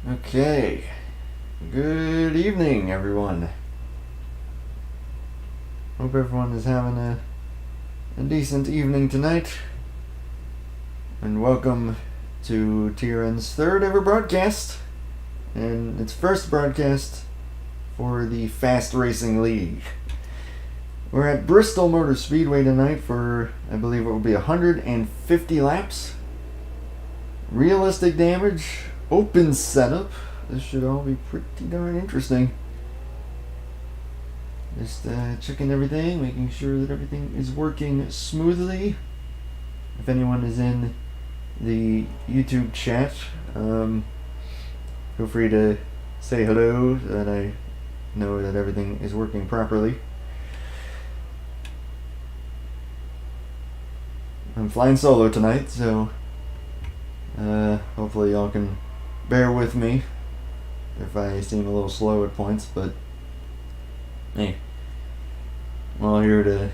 Okay. Good evening, everyone. Hope everyone is having a decent evening tonight. And welcome to TRN's third ever broadcast. And its first broadcast for the Fast Racing League. We're at Bristol Motor Speedway tonight for, I believe it will be 150 laps. Realistic damage, open setup. This should all be pretty darn interesting. Just checking everything, making sure that everything is working smoothly. If anyone is in the YouTube chat, feel free to say hello so that I know that everything is working properly. I'm flying solo tonight, so hopefully y'all can bear with me if I seem a little slow at points, but hey, I'm all here to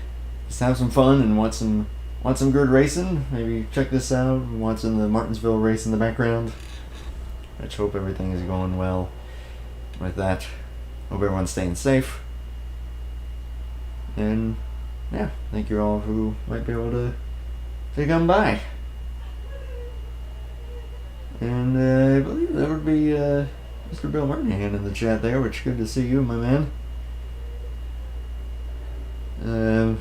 just have some fun and want some good racing. Maybe check this out, watching the Martinsville race in the background. I just hope everything is going well with that. Hope everyone's staying safe. And yeah, thank you all who might be able to come by. And I believe that would be Mr. Bill Martinhan in the chat there, which good to see you, my man. I'm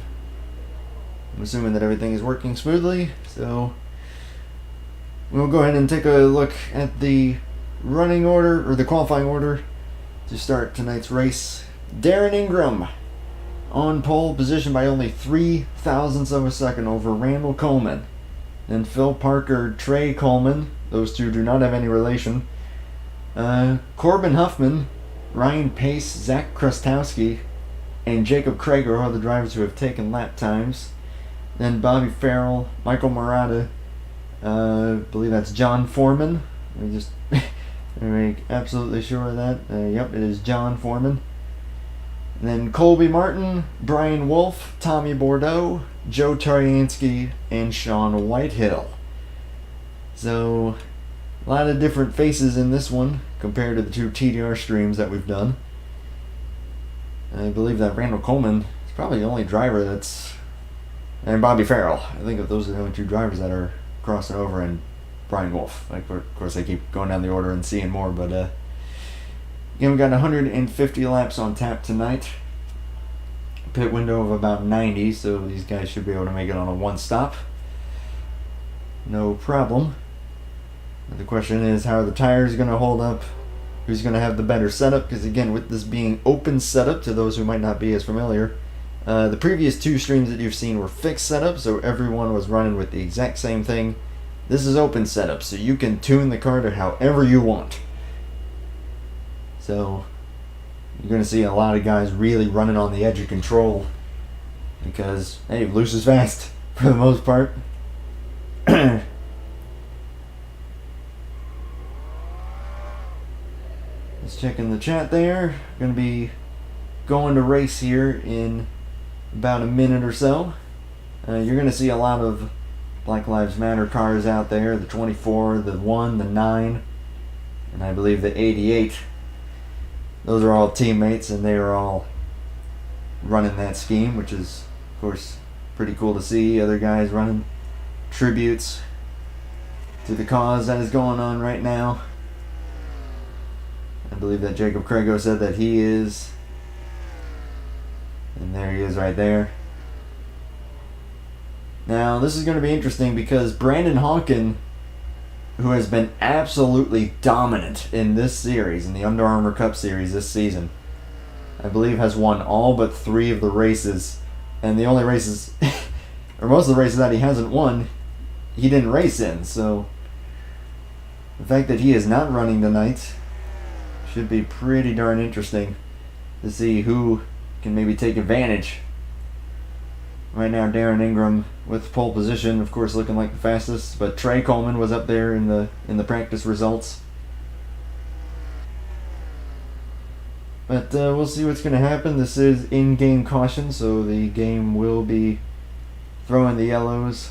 assuming that everything is working smoothly, so we'll go ahead and take a look at the running order, or the qualifying order, to start tonight's race. Darren Ingram on pole position by only 0.03 of a second over Randall Coleman. Then Phil Parker, Trey Coleman. Those two do not have any relation. Corbin Huffman, Ryan Pace, Zach Krastowski, and Jacob Craig are all the drivers who have taken lap times. Then Bobby Farrell, Michael Murata, I believe that's John Foreman. Let me just make absolutely sure of that. Yep, it is John Foreman. And then Colby Martin, Brian Wolf, Tommy Bordeaux, Joe Tariansky, and Sean Whitehill. So, a lot of different faces in this one compared to the two TDR streams that we've done. I believe that Randall Coleman is probably the only driver that's... And Bobby Farrell. I think that those are the only two drivers that are crossing over, and Brian Wolf. Like, of course, I keep going down the order and seeing more, but again, we got 150 laps on tap tonight. Pit window of about 90, so these guys should be able to make it on a one-stop. No problem. The question is, how are the tires going to hold up? Who's going to have the better setup? Because again, with this being open setup, to those who might not be as familiar, the previous two streams that you've seen were fixed setup, so everyone was running with the exact same thing. This is open setup, so you can tune the car to however you want. So you're going to see a lot of guys really running on the edge of control because, hey, loose is fast for the most part. Let's check in the chat there. Going to be going to race here in about a minute or so. You're going to see a lot of Black Lives Matter cars out there. The 24, the 1, the 9, and I believe the 88. Those are all teammates, and they are all running that scheme, which is, of course, pretty cool to see. Other guys running tributes to the cause that is going on right now. I believe that Jacob Crago said that he is. And there he is right there. Now, this is going to be interesting because Brandon Hawken, who has been absolutely dominant in this series, in the Under Armour Cup Series this season, I believe has won all but 3 of the races. And the only races, or most of the races that he hasn't won, he didn't race in. So the fact that he is not running tonight should be pretty darn interesting to see who can maybe take advantage. Right now, Darren Ingram with pole position, of course, looking like the fastest, but Trey Coleman was up there in the practice results. But we'll see what's going to happen. This is in-game caution, so the game will be throwing the yellows.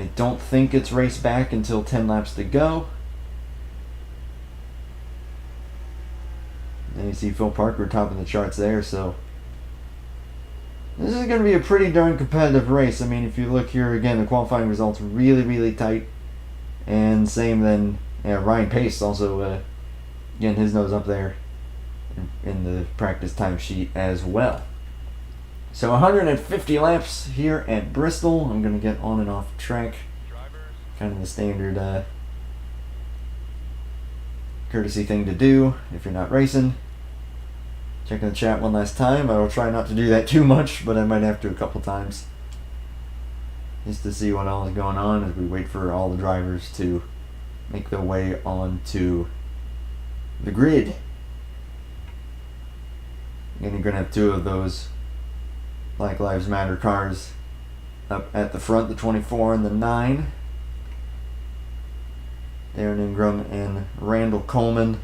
I don't think it's race back until 10 laps to go. And you see Phil Parker topping the charts there, so this is going to be a pretty darn competitive race. I mean, if you look here again, the qualifying results really, really tight. And same then, Ryan Pace also getting his nose up there in the practice time sheet as well. So 150 laps here at Bristol. I'm going to get on and off track. Kind of the standard courtesy thing to do if you're not racing. Checking the chat one last time. I will try not to do that too much, but I might have to a couple times. Just to see what all is going on as we wait for all the drivers to make their way onto the grid. And you're going to have two of those Black Lives Matter cars up at the front, the 24 and the 9. Darren Ingram and Randall Coleman.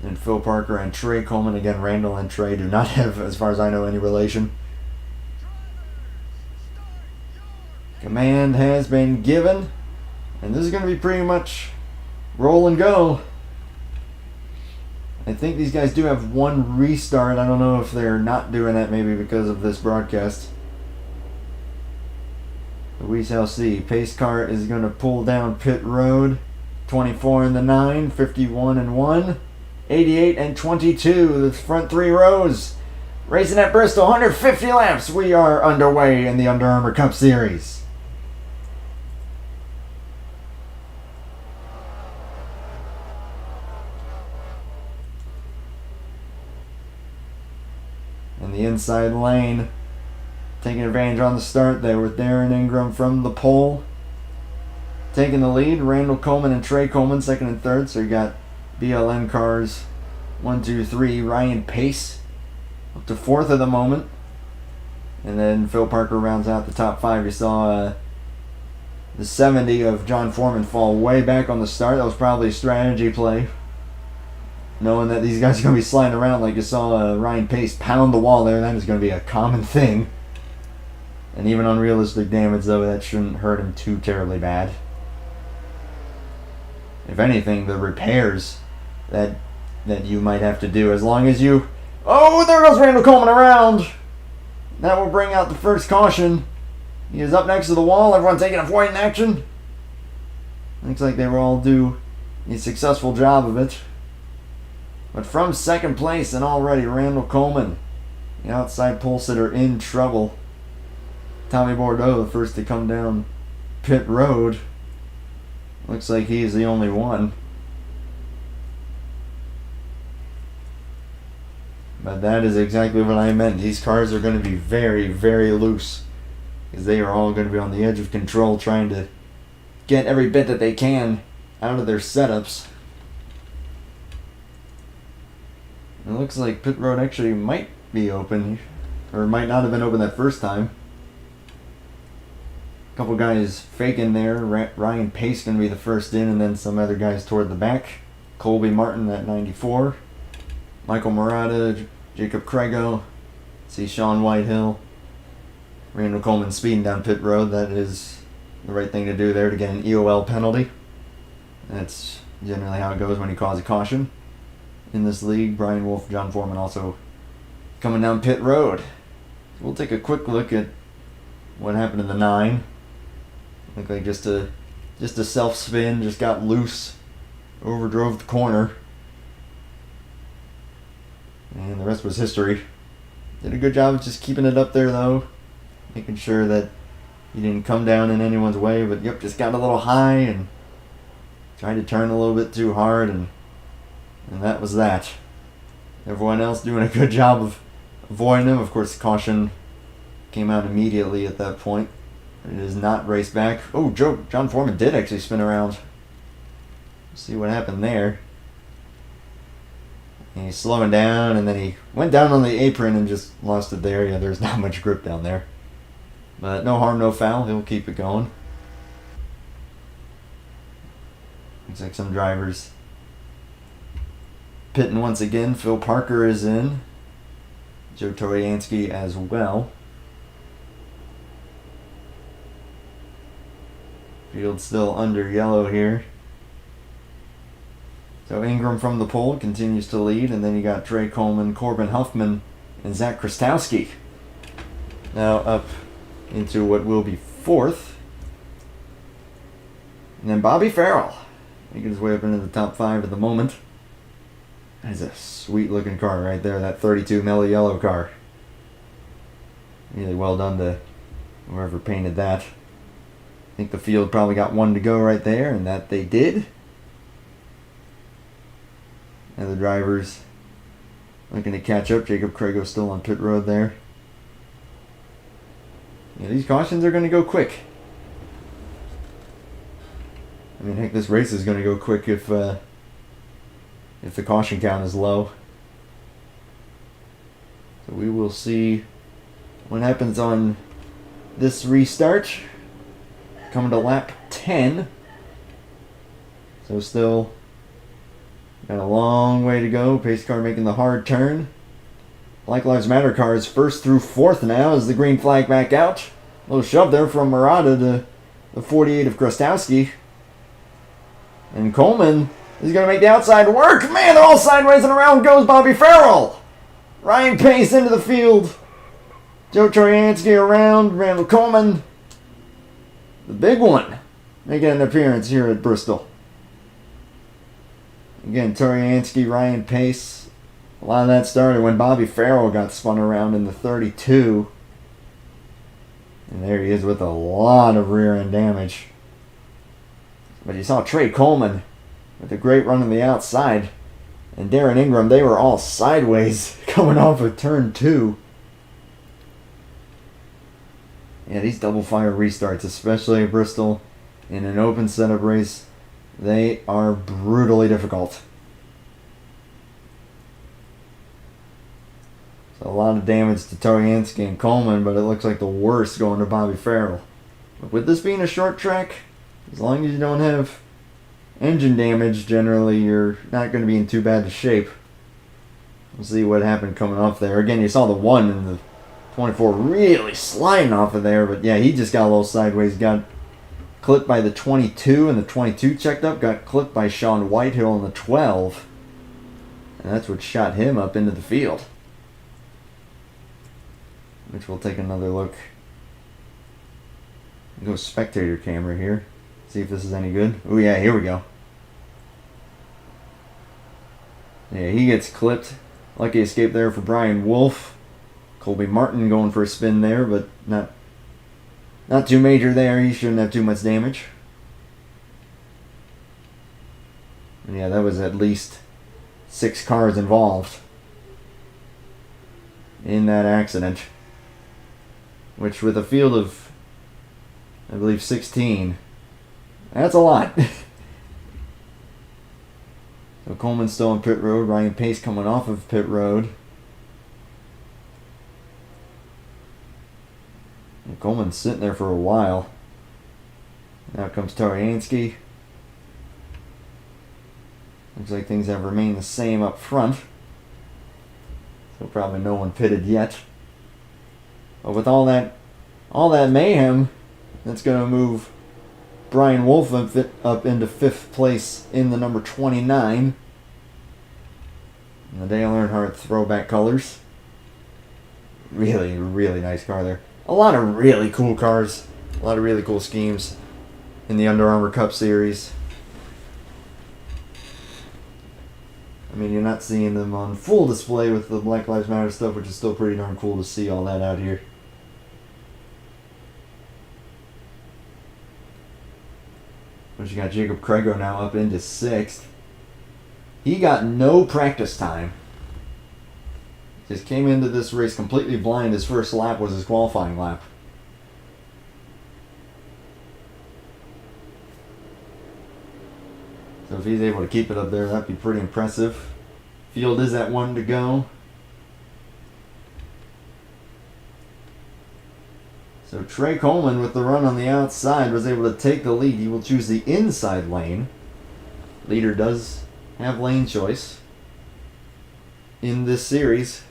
And Phil Parker and Trey Coleman. Again, Randall and Trey do not have, as far as I know, any relation. Command has been given. And this is going to be pretty much roll and go. I think these guys do have one restart. I don't know if they're not doing that, maybe because of this broadcast. But we shall see. Pace car is going to pull down pit road. 24 and the 9, 51 and 1, 88 and 22. The front three rows. Racing at Bristol, 150 laps. We are underway in the Under Armour Cup Series. In the inside lane, taking advantage on the start there with Darren Ingram from the pole. Taking the lead, Randall Coleman and Trey Coleman, second and third. So you got BLM cars 1, 2, 3. Ryan Pace up to fourth at the moment. And then Phil Parker rounds out the top 5. You saw the 70 of John Foreman fall way back on the start. That was probably a strategy play, knowing that these guys are going to be sliding around. Like you saw Ryan Pace pound the wall there. That is going to be a common thing. And even on realistic damage, though, that shouldn't hurt him too terribly bad. If anything, the repairs that you might have to do, as long as you... Oh, there goes Randall Coleman around! That will bring out the first caution. He is up next to the wall. Everyone taking a point in action. Looks like they will all do a successful job of it. But from second place, and already Randall Coleman, the outside pole sitter, in trouble. Tommy Bordeaux, the first to come down pit road. Looks like he's the only one. But that is exactly what I meant. These cars are going to be very, very loose, because they are all going to be on the edge of control, trying to get every bit that they can out of their setups. It looks like pit road actually might be open, or might not have been open that first time. A couple guys faking there. Ryan Pace going to be the first in, and then some other guys toward the back. Colby Martin at 94. Michael Murata, Jacob Craigo. See Sean Whitehill. Randall Coleman speeding down pit road. That is the right thing to do there to get an EOL penalty. That's generally how it goes when you cause a caution in this league. Brian Wolf, John Foreman also coming down pit road. We'll take a quick look at what happened in the 9. Looked like just a self spin, just got loose, overdrove the corner, and the rest was history. Did a good job of just keeping it up there though, making sure that he didn't come down in anyone's way. But yep, just got a little high and tried to turn a little bit too hard, and that was that. Everyone else doing a good job of avoiding him. Of course, caution came out immediately at that point. It is not race back. Oh, John Foreman did actually spin around. Let's see what happened there. And he's slowing down, and then he went down on the apron and just lost it there. Yeah, there's not much grip down there. But no harm, no foul. He'll keep it going. Looks like some drivers pitting once again. Phil Parker is in. Joe Toriansky as well. Field still under yellow here. So Ingram from the pole continues to lead, and then you got Trey Coleman, Corbin Huffman, and Zach Krastowski. Now up into what will be fourth. And then Bobby Farrell making his way up into the top 5 at the moment. That is a sweet looking car right there, that 32 mellow yellow car. Really well done to whoever painted that. I think the field probably got one to go right there, and that they did. And the drivers looking to catch up. Jacob Crago still on pit road there. Yeah, these cautions are going to go quick. I mean, heck, this race is going to go quick if the caution count is low. So we will see what happens on this restart. Coming to lap 10. So still got a long way to go. Pace car making the hard turn. Black Lives Matter cars first through fourth now as the green flag back out. A little shove there from Murata to the 48 of Krastowski. And Coleman is going to make the outside work. Man, they're all sideways, and around goes Bobby Farrell. Ryan Pace into the field. Joe Troyansky around. Randall Coleman, the big one, making an appearance here at Bristol. Again, Troyansky, Ryan Pace. A lot of that started when Bobby Farrell got spun around in the 32. And there he is with a lot of rear end damage. But you saw Trey Coleman with a great run on the outside. And Darren Ingram, they were all sideways coming off of turn 2. Yeah, these double fire restarts, especially at Bristol, in an open setup race, they are brutally difficult. So a lot of damage to Troyansky and Coleman, but it looks like the worst going to Bobby Farrell. But with this being a short track, as long as you don't have engine damage, generally you're not going to be in too bad a shape. We'll see what happened coming off there. Again, you saw the 1 in the 24 really sliding off of there, but yeah, he just got a little sideways. Got clipped by the 22, and the 22 checked up. Got clipped by Sean Whitehill in the 12. And that's what shot him up into the field. Which we'll take another look. Go spectator camera here. See if this is any good. Oh yeah, here we go. Yeah, he gets clipped. Lucky escape there for Brian Wolf. Colby Martin going for a spin there, but not too major there. He shouldn't have too much damage. And yeah, that was at least 6 cars involved in that accident. Which with a field of, I believe, 16, that's a lot. So Coleman's still on pit road. Ryan Pace coming off of pit road. And Coleman's sitting there for a while. Now comes Troyansky. Looks like things have remained the same up front. So probably no one pitted yet. But with all that mayhem, that's going to move Brian Wolf up into 5th place in the number 29. And the Dale Earnhardt throwback colors. Really, really nice car there. A lot of really cool cars. A lot of really cool schemes in the Under Armour Cup Series. I mean, you're not seeing them on full display with the Black Lives Matter stuff, which is still pretty darn cool to see all that out here. But you got Jacob Crago now up into 6th. He got no practice time. Just came into this race completely blind. His first lap was his qualifying lap. So if he's able to keep it up there, that'd be pretty impressive. Field is at 1 to go. So Trey Coleman with the run on the outside was able to take the lead. He will choose the inside lane. Leader does have lane choice in this series.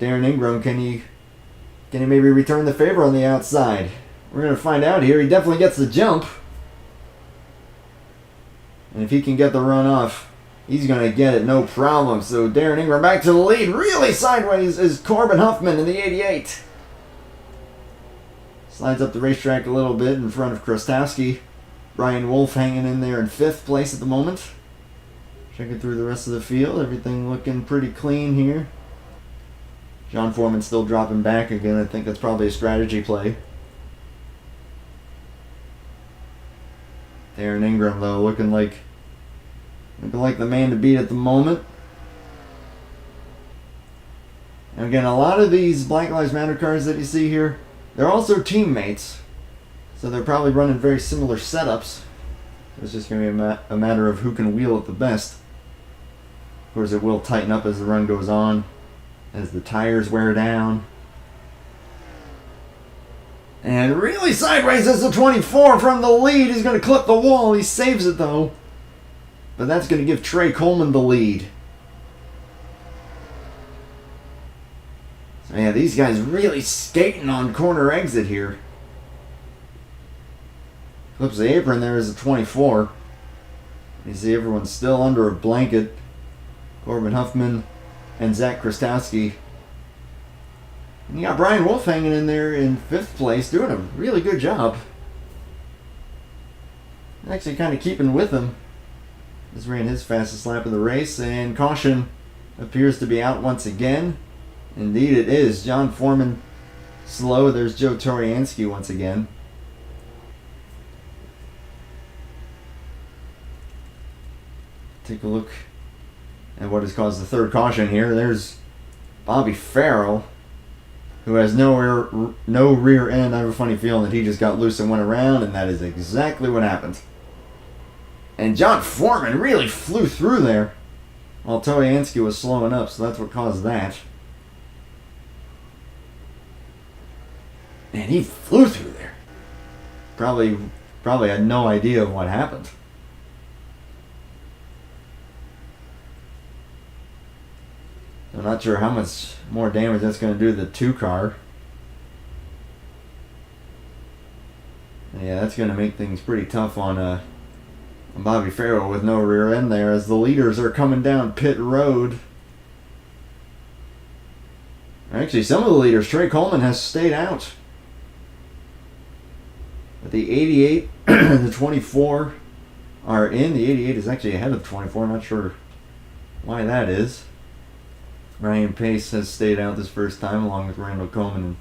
Darren Ingram, can he maybe return the favor on the outside? We're going to find out here. He definitely gets the jump. And if he can get the run off, he's going to get it no problem. So Darren Ingram back to the lead. Really sideways is Corbin Huffman in the 88. Slides up the racetrack a little bit in front of Krostowski. Brian Wolf hanging in there in 5th place at the moment. Checking through the rest of the field. Everything looking pretty clean here. John Foreman still dropping back again. I think that's probably a strategy play. Darren Ingram, though, looking like the man to beat at the moment. And again, a lot of these Black Lives Matter cars that you see here, they're also teammates. So they're probably running very similar setups. It's just going to be a matter of who can wheel it the best. Of course, it will tighten up as the run goes on, as the tires wear down. And really sideways as the 24 from the lead. He's going to clip the wall. He saves it, though. But that's going to give Trey Coleman the lead. So yeah, these guys really skating on corner exit here. Flips the apron there is a 24. You see everyone's still under a blanket. Corbin Huffman and Zach Krostowski. And you got Brian Wolf hanging in there in 5th place, doing a really good job. Actually kind of keeping with him. Just ran his fastest lap of the race, and caution appears to be out once again. Indeed it is. John Foreman slow. There's Joe Toriansky once again. Take a look at what has caused the 3rd caution here. There's Bobby Farrell, who has no rear end. I have a funny feeling that he just got loose and went around, and that is exactly what happened. And John Foreman really flew through there while Toriansky was slowing up, so that's what caused that. And he flew through there. Probably had no idea of what happened. I'm not sure how much more damage that's going to do to the 2 car. Yeah, that's going to make things pretty tough on Bobby Farrell with no rear end there as the leaders are coming down pit road. Actually, some of the leaders, Trey Coleman has stayed out. But the 88 and the 24 are in. The 88 is actually ahead of the 24. I'm not sure why that is. Ryan Pace has stayed out this first time along with Randall Coleman and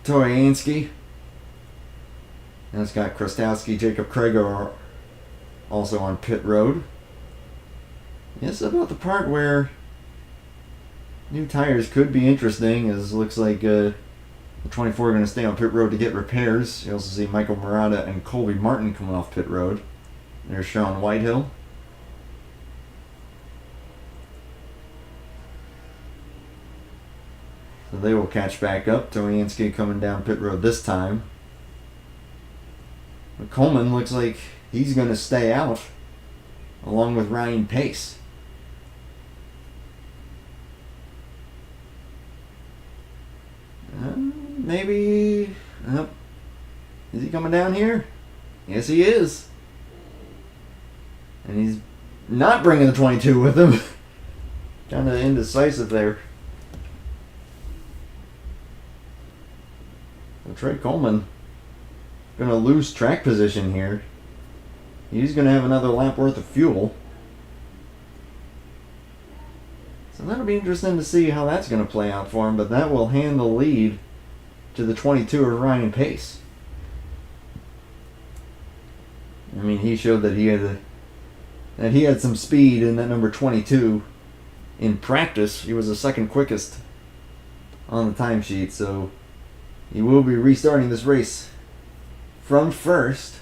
Toriansky. And it's got Krostowski, Jacob Krager also on pit road. Yes, about the part where new tires could be interesting, as it looks like the 24 are going to stay on pit road to get repairs. You also see Michael Murata and Colby Martin coming off pit road. There's Sean Whitehill. So they will catch back up. Toriansky coming down pit road this time. But Coleman looks like he's going to stay out along with Ryan Pace. Maybe... is he coming down here? Yes, he is. And he's not bringing the 22 with him. Kind of indecisive there. So Trey Coleman going to lose track position here. He's going to have another lap worth of fuel. So that'll be interesting to see how that's going to play out for him, but that will hand the lead to the 22 of Ryan Pace. I mean, he showed that he had some speed in that number 22 in practice. He was the second quickest on the timesheet, so he will be restarting this race from first.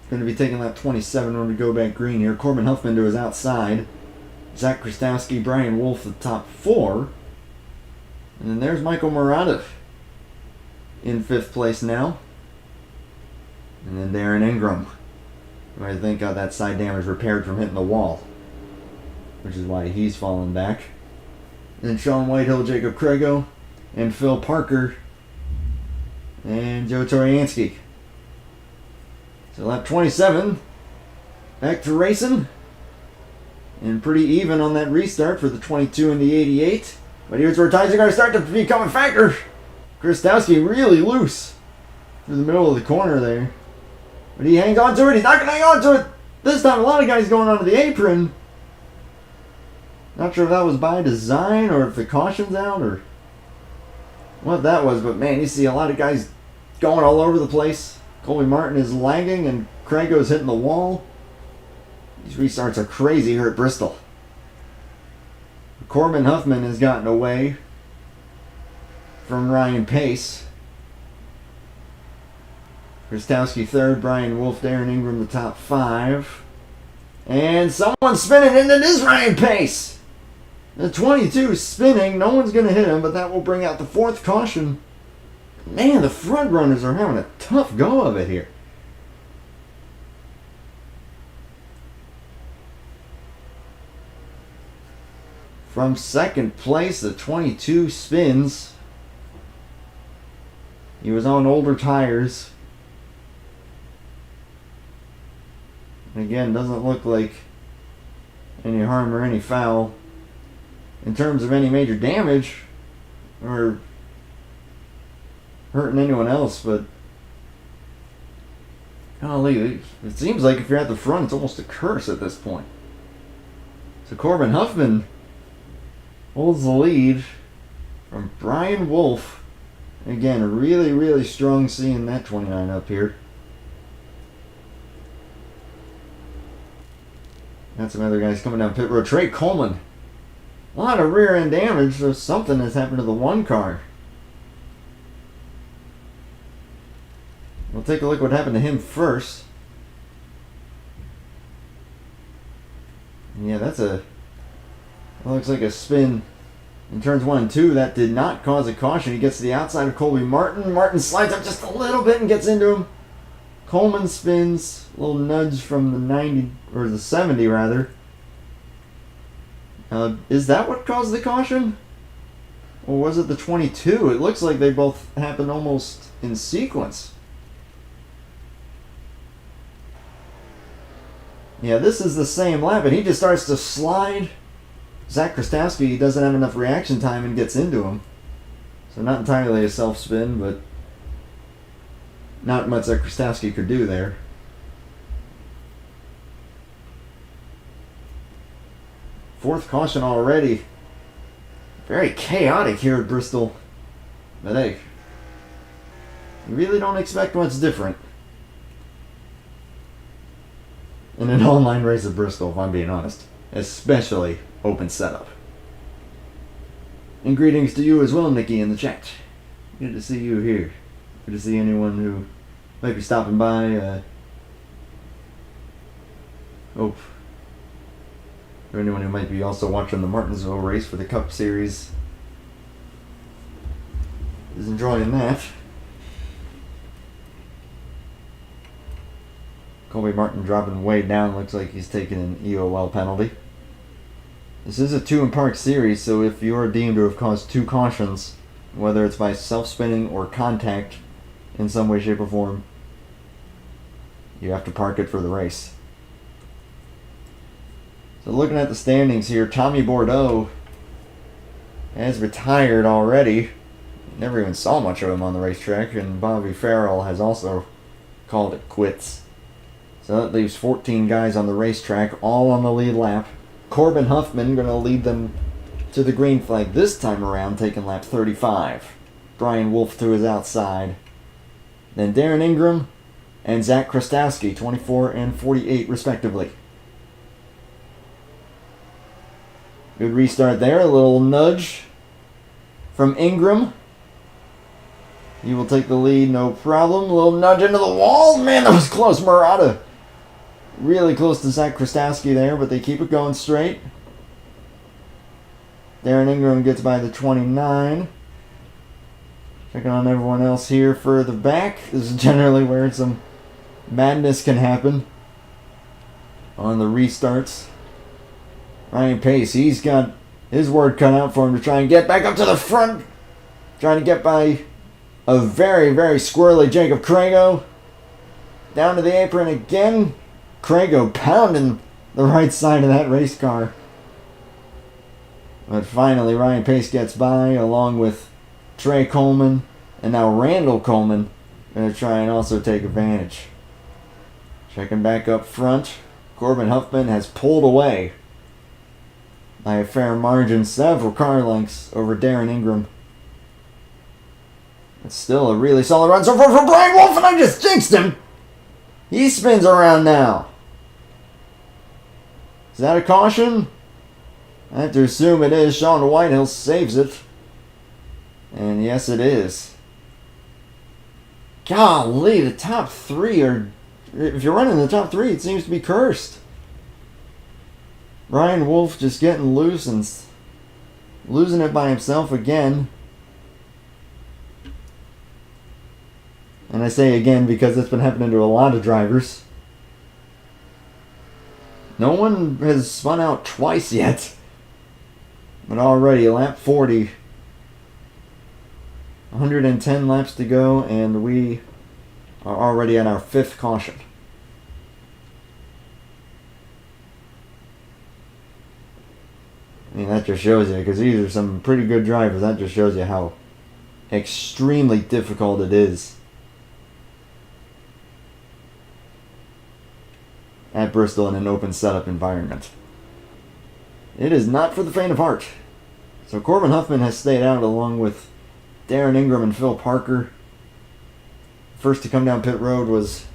Going to be taking lap 27 when we go back green here. Corbin Huffman to his outside. Zach Krostowski, Brian Wolf, the top 4. And then there's Michael Murata in 5th place now. And then Darren Ingram, who I think got that side damage repaired from hitting the wall, which is why he's falling back. And then Sean Whitehill, Jacob Krago, and Phil Parker, and Joe Toriansky So lap 27, back to racing. And pretty even on that restart for the 22 and the 88. But here's where ties are going to start to become a factor. Krastowski really loose through the middle of the corner there. But he hangs on to it. He's not going to hang on to it this time. A lot of guys going onto the apron. Not sure if that was by design or if the caution's out or what that was. But man, you see a lot of guys going all over the place. Colby Martin is lagging and Crago's hitting the wall. These restarts are crazy here at Bristol. Corbin Huffman has gotten away from Ryan Pace. Krastowski third, Brian Wolf, Darren Ingram the top 5. And someone's spinning, and it is Ryan Pace. The 22 spinning, no one's going to hit him, but that will bring out the 4th caution. Man, the front runners are having a tough go of it here. From second place, the 22 spins. He was on older tires. Again, doesn't look like any harm or any foul in terms of any major damage or hurting anyone else, but golly, it seems like if you're at the front, it's almost a curse at this point. So Corbin Huffman holds the lead from Brian Wolf. Again, really, really strong seeing that 29 up here. Got some other guys coming down pit road. Trey Coleman. A lot of rear end damage, so something has happened to the 1 car. We'll take a look at what happened to him first. Yeah, that looks like a spin in turns 1 and 2. That did not cause a caution. He gets to the outside of Colby Martin. Martin slides up just a little bit and gets into him. Coleman spins, a little nudge from the 90, or the 70 rather. Is that what caused the caution? Or was it the 22? It looks like they both happened almost in sequence. Yeah, this is the same lap, and he just starts to slide. Zach Krastowski doesn't have enough reaction time and gets into him. So not entirely a self-spin, but not much that Krastowski could do there. Fourth caution already. Very chaotic here at Bristol. But hey, you really don't expect much different in an online race at Bristol, if I'm being honest. Especially open setup. And greetings to you as well, Nikki, in the chat. Good to see you here. Good to see anyone who might be stopping by. Hope or anyone who might be also watching the Martinsville race for the Cup Series is enjoying that. Colby Martin dropping way down. Looks like he's taking an EOL penalty. This is a 2-in-park series, so if you are deemed to have caused 2 cautions, whether it's by self-spinning or contact in some way, shape, or form, you have to park it for the race. So looking at the standings here, Tommy Bordeaux has retired already. Never even saw much of him on the racetrack, and Bobby Farrell has also called it quits. So that leaves 14 guys on the racetrack, all on the lead lap. Corbin Huffman going to lead them to the green flag this time around, taking lap 35. Brian Wolf to his outside. Then Darren Ingram and Zach Krastowski, 24 and 48 respectively. Good restart there, a little nudge from Ingram. He will take the lead, no problem. A little nudge into the wall. Man, that was close. Murata really close to Zach Krastowski there, but they keep it going straight. Darren Ingram gets by the 29. Checking on everyone else here further back. This is generally where some madness can happen on the restarts. Ryan Pace, he's got his word cut out for him to try and get back up to the front. Trying to get by a very, very squirrely Jacob Crago. down to the apron again. Crago pounding the right side of that race car. But finally, Ryan Pace gets by along with Trey Coleman. And now Randall Coleman going to try and also take advantage. Checking back up front. Corbin Huffman has pulled away by a fair margin, several car lengths over Darren Ingram. It's still a really solid run so far for Brian Wolf, and I just jinxed him. He spins around now. Is that a caution? I have to assume it is. Sean Whitehill saves it. And yes, it is. Golly, the top three are... If you're running the top three, it seems to be cursed. Brian Wolf just getting loose and losing it by himself again. And I say again because it's been happening to a lot of drivers. No one has spun out twice yet. But already, lap 40. 110 laps to go, and we are already at our 5th caution. I mean, that just shows you, because these are some pretty good drivers, that just shows you how extremely difficult it is at Bristol in an open setup environment. It is not for the faint of heart. So Corbin Huffman has stayed out along with Darren Ingram and Phil Parker. First to come down pit road was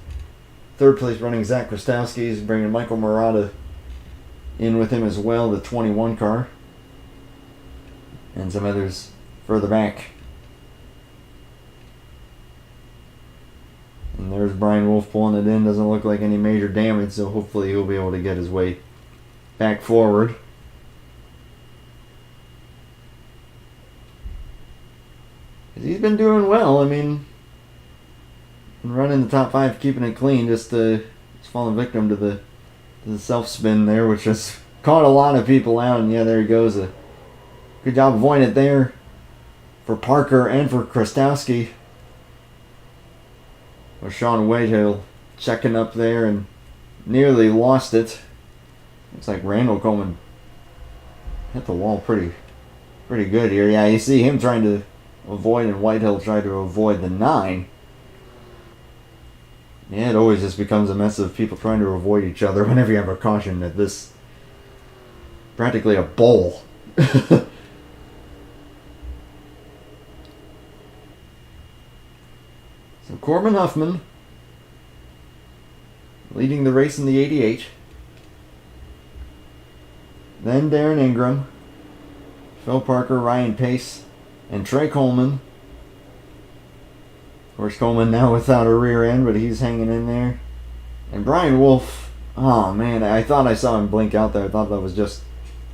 third place running Zach Krastowski. He's bringing Michael Murata in with him as well, the 21 car. And some others further back. And there's Brian Wolf pulling it in. Doesn't look like any major damage, so hopefully he'll be able to get his way back forward. He's been doing well. I mean, running the top 5, keeping it clean, just falling victim to the self-spin there, which has caught a lot of people out. And yeah, there he goes. A good job avoiding it there for Parker and for Krastowski. With Sean Whitehill checking up there and nearly lost it. Looks like Randall Coleman hit the wall pretty good here. Yeah, you see him trying to avoid, and Whitehill tried to avoid the 9. Yeah, it always just becomes a mess of people trying to avoid each other whenever you have a caution at this. Practically a bowl. So Corbin Huffman leading the race in the 88. Then Darren Ingram, Phil Parker, Ryan Pace, and Trey Coleman. Of course, Coleman now without a rear end, but he's hanging in there. And Brian Wolf, oh man, I thought I saw him blink out there. I thought that was just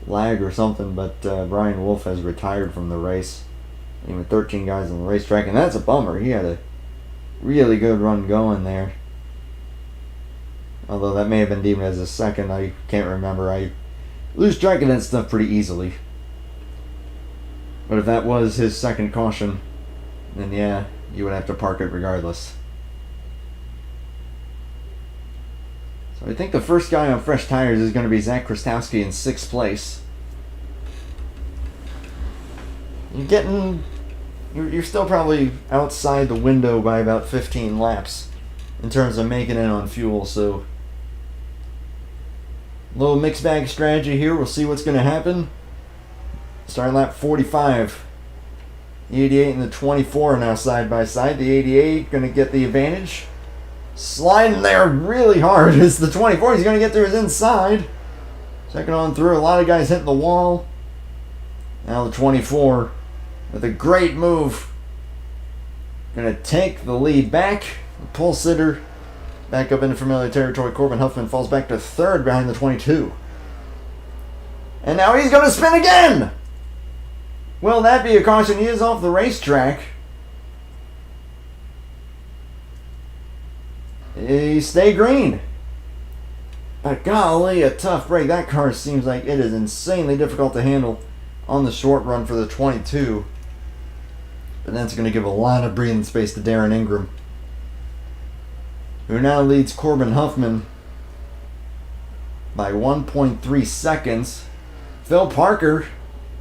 lag or something, but Brian Wolf has retired from the race. Even 13 guys on the racetrack, and that's a bummer. He had a really good run going there. Although that may have been deemed as a second, I can't remember. I lose track of that stuff pretty easily. But if that was his second caution, then yeah, you would have to park it regardless. So I think the first guy on fresh tires is going to be Zach Krastowski in 6th place. You're still probably outside the window by about 15 laps in terms of making it on fuel, so a little mixed bag strategy here. We'll see what's going to happen. Start lap 45. The 88 and the 24 are now side by side. The 88 going to get the advantage. Sliding there really hard is the 24. He's going to get through his inside. Checking on through. A lot of guys hitting the wall. Now the 24 with a great move. Going to take the lead back. The pole sitter back up into familiar territory. Corbin Huffman falls back to 3rd behind the 22. And now he's going to spin again. Will that be a caution? He is off the racetrack. He stay green. But golly, a tough break. That car seems like it is insanely difficult to handle on the short run for the 22. But that's going to give a lot of breathing space to Darren Ingram. who now leads Corbin Huffman by 1.3 seconds. Phil Parker,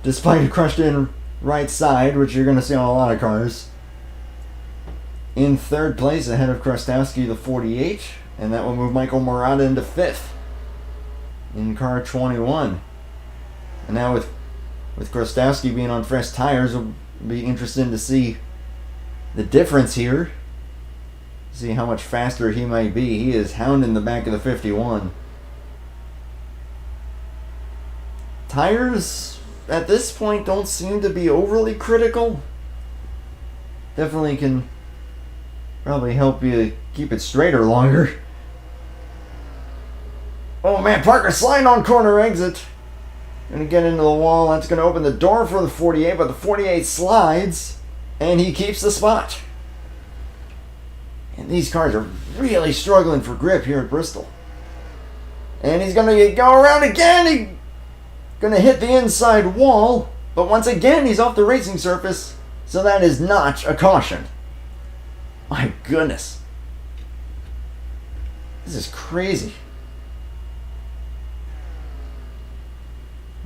despite a crushed in right side, which you're going to see on a lot of cars, in third place ahead of Krastowski, the 48, and that will move Michael Murata into fifth in car 21. And now with Krastowski being on fresh tires, it'll be interesting to see the difference here. See how much faster he might be. He is hounding the back of the 51. Tires at this point don't seem to be overly critical. Definitely can probably help you keep it straighter longer. Oh man, Parker sliding on corner exit. Gonna get into the wall. That's gonna open the door for the 48, but the 48 slides and he keeps the spot. And these cars are really struggling for grip here at Bristol. And he's gonna go around again. He's gonna hit the inside wall, but once again he's off the racing surface, so that is not a caution. My goodness. This is crazy.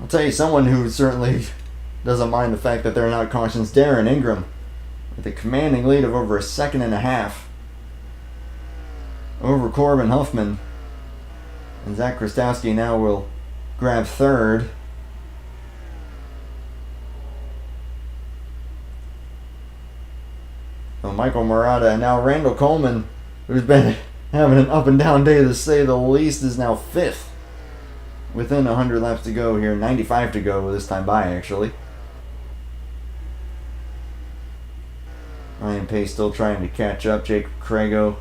I'll tell you someone who certainly doesn't mind the fact that they're not cautions. Darren Ingram with a commanding lead of over a second and a half over Corbin Huffman. And Zach Krastowski now will grab third. So Michael Murata, and now Randall Coleman, who's been having an up and down day to say the least, is now fifth. Within 100 laps to go here, 95 to go this time by actually. Ryan Pace still trying to catch up. Jacob Crago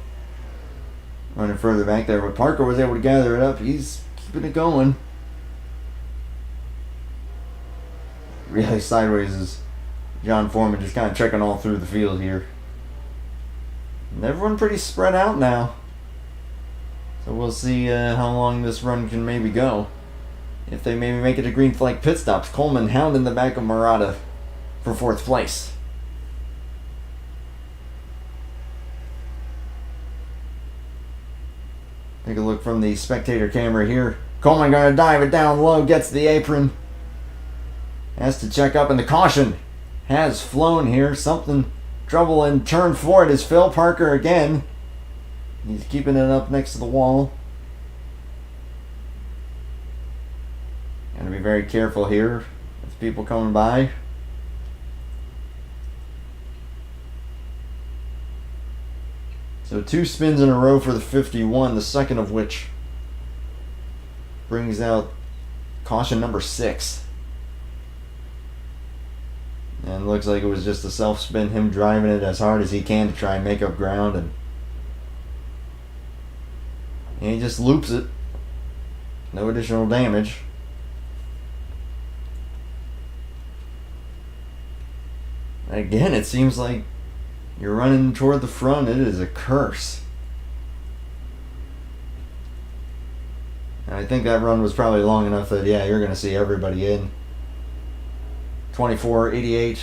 running further back there, but Parker was able to gather it up. He's keeping it going. Really sideways is John Foreman, just kind of checking all through the field here. And everyone pretty spread out now. So we'll see how long this run can maybe go. If they maybe make it to green flag pit stops. Coleman hounding the back of Murata for fourth place. Take a look from the spectator camera here. Coleman gonna dive it down low, gets the apron. Has to check up, and the caution has flown here. Something trouble in turn 4. It is Phil Parker again. He's keeping it up next to the wall. Gotta be very careful here with people coming by. So 2 spins in a row for the 51, the second of which brings out caution number 6. And looks like it was just a self-spin, him driving it as hard as he can to try and make up ground, and he just loops it. No additional damage. Again, it seems like you're running toward the front. It is a curse. And I think that run was probably long enough that, yeah, you're going to see everybody in. 24.88.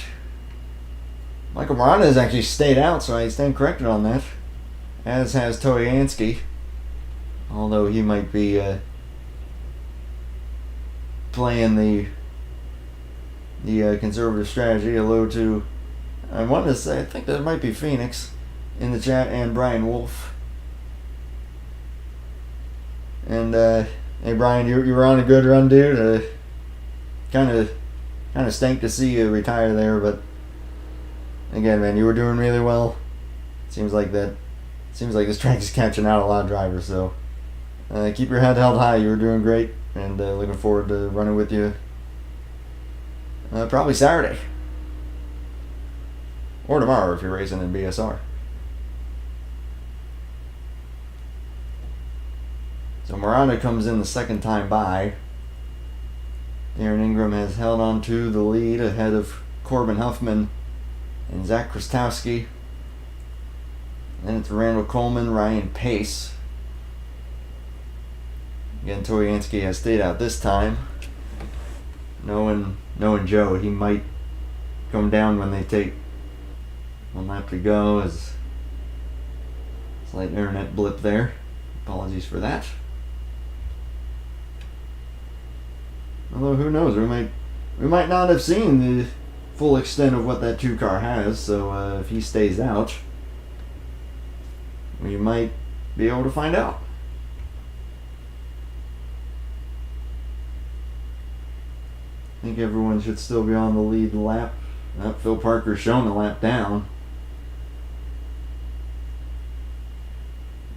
Michael Murata has actually stayed out, so I stand corrected on that. As has Toyansky. Although he might be playing the conservative strategy. Hello to, I wanted to say, I think that might be Phoenix in the chat, and Brian Wolf. And hey Brian, you were on a good run, dude. Kind of stank to see you retire there, but again, man, you were doing really well. Seems like this track is catching out a lot of drivers, so keep your head held high. You were doing great, and looking forward to running with you probably Saturday or tomorrow if you're racing in BSR. So Murata comes in the second time by. Darren Ingram has held on to the lead ahead of Corbin Huffman and Zach Krastowski. Then it's Randall Coleman, Ryan Pace. Again, Toyansky has stayed out this time. Knowing Joe, he might come down when they take one lap to go, as Slight internet blip there. Apologies for that. Although who knows, we might not have seen the full extent of what that 2 car has, so if he stays out, we might be able to find out. I think everyone should still be on the lead lap. Phil Parker's shown a lap down,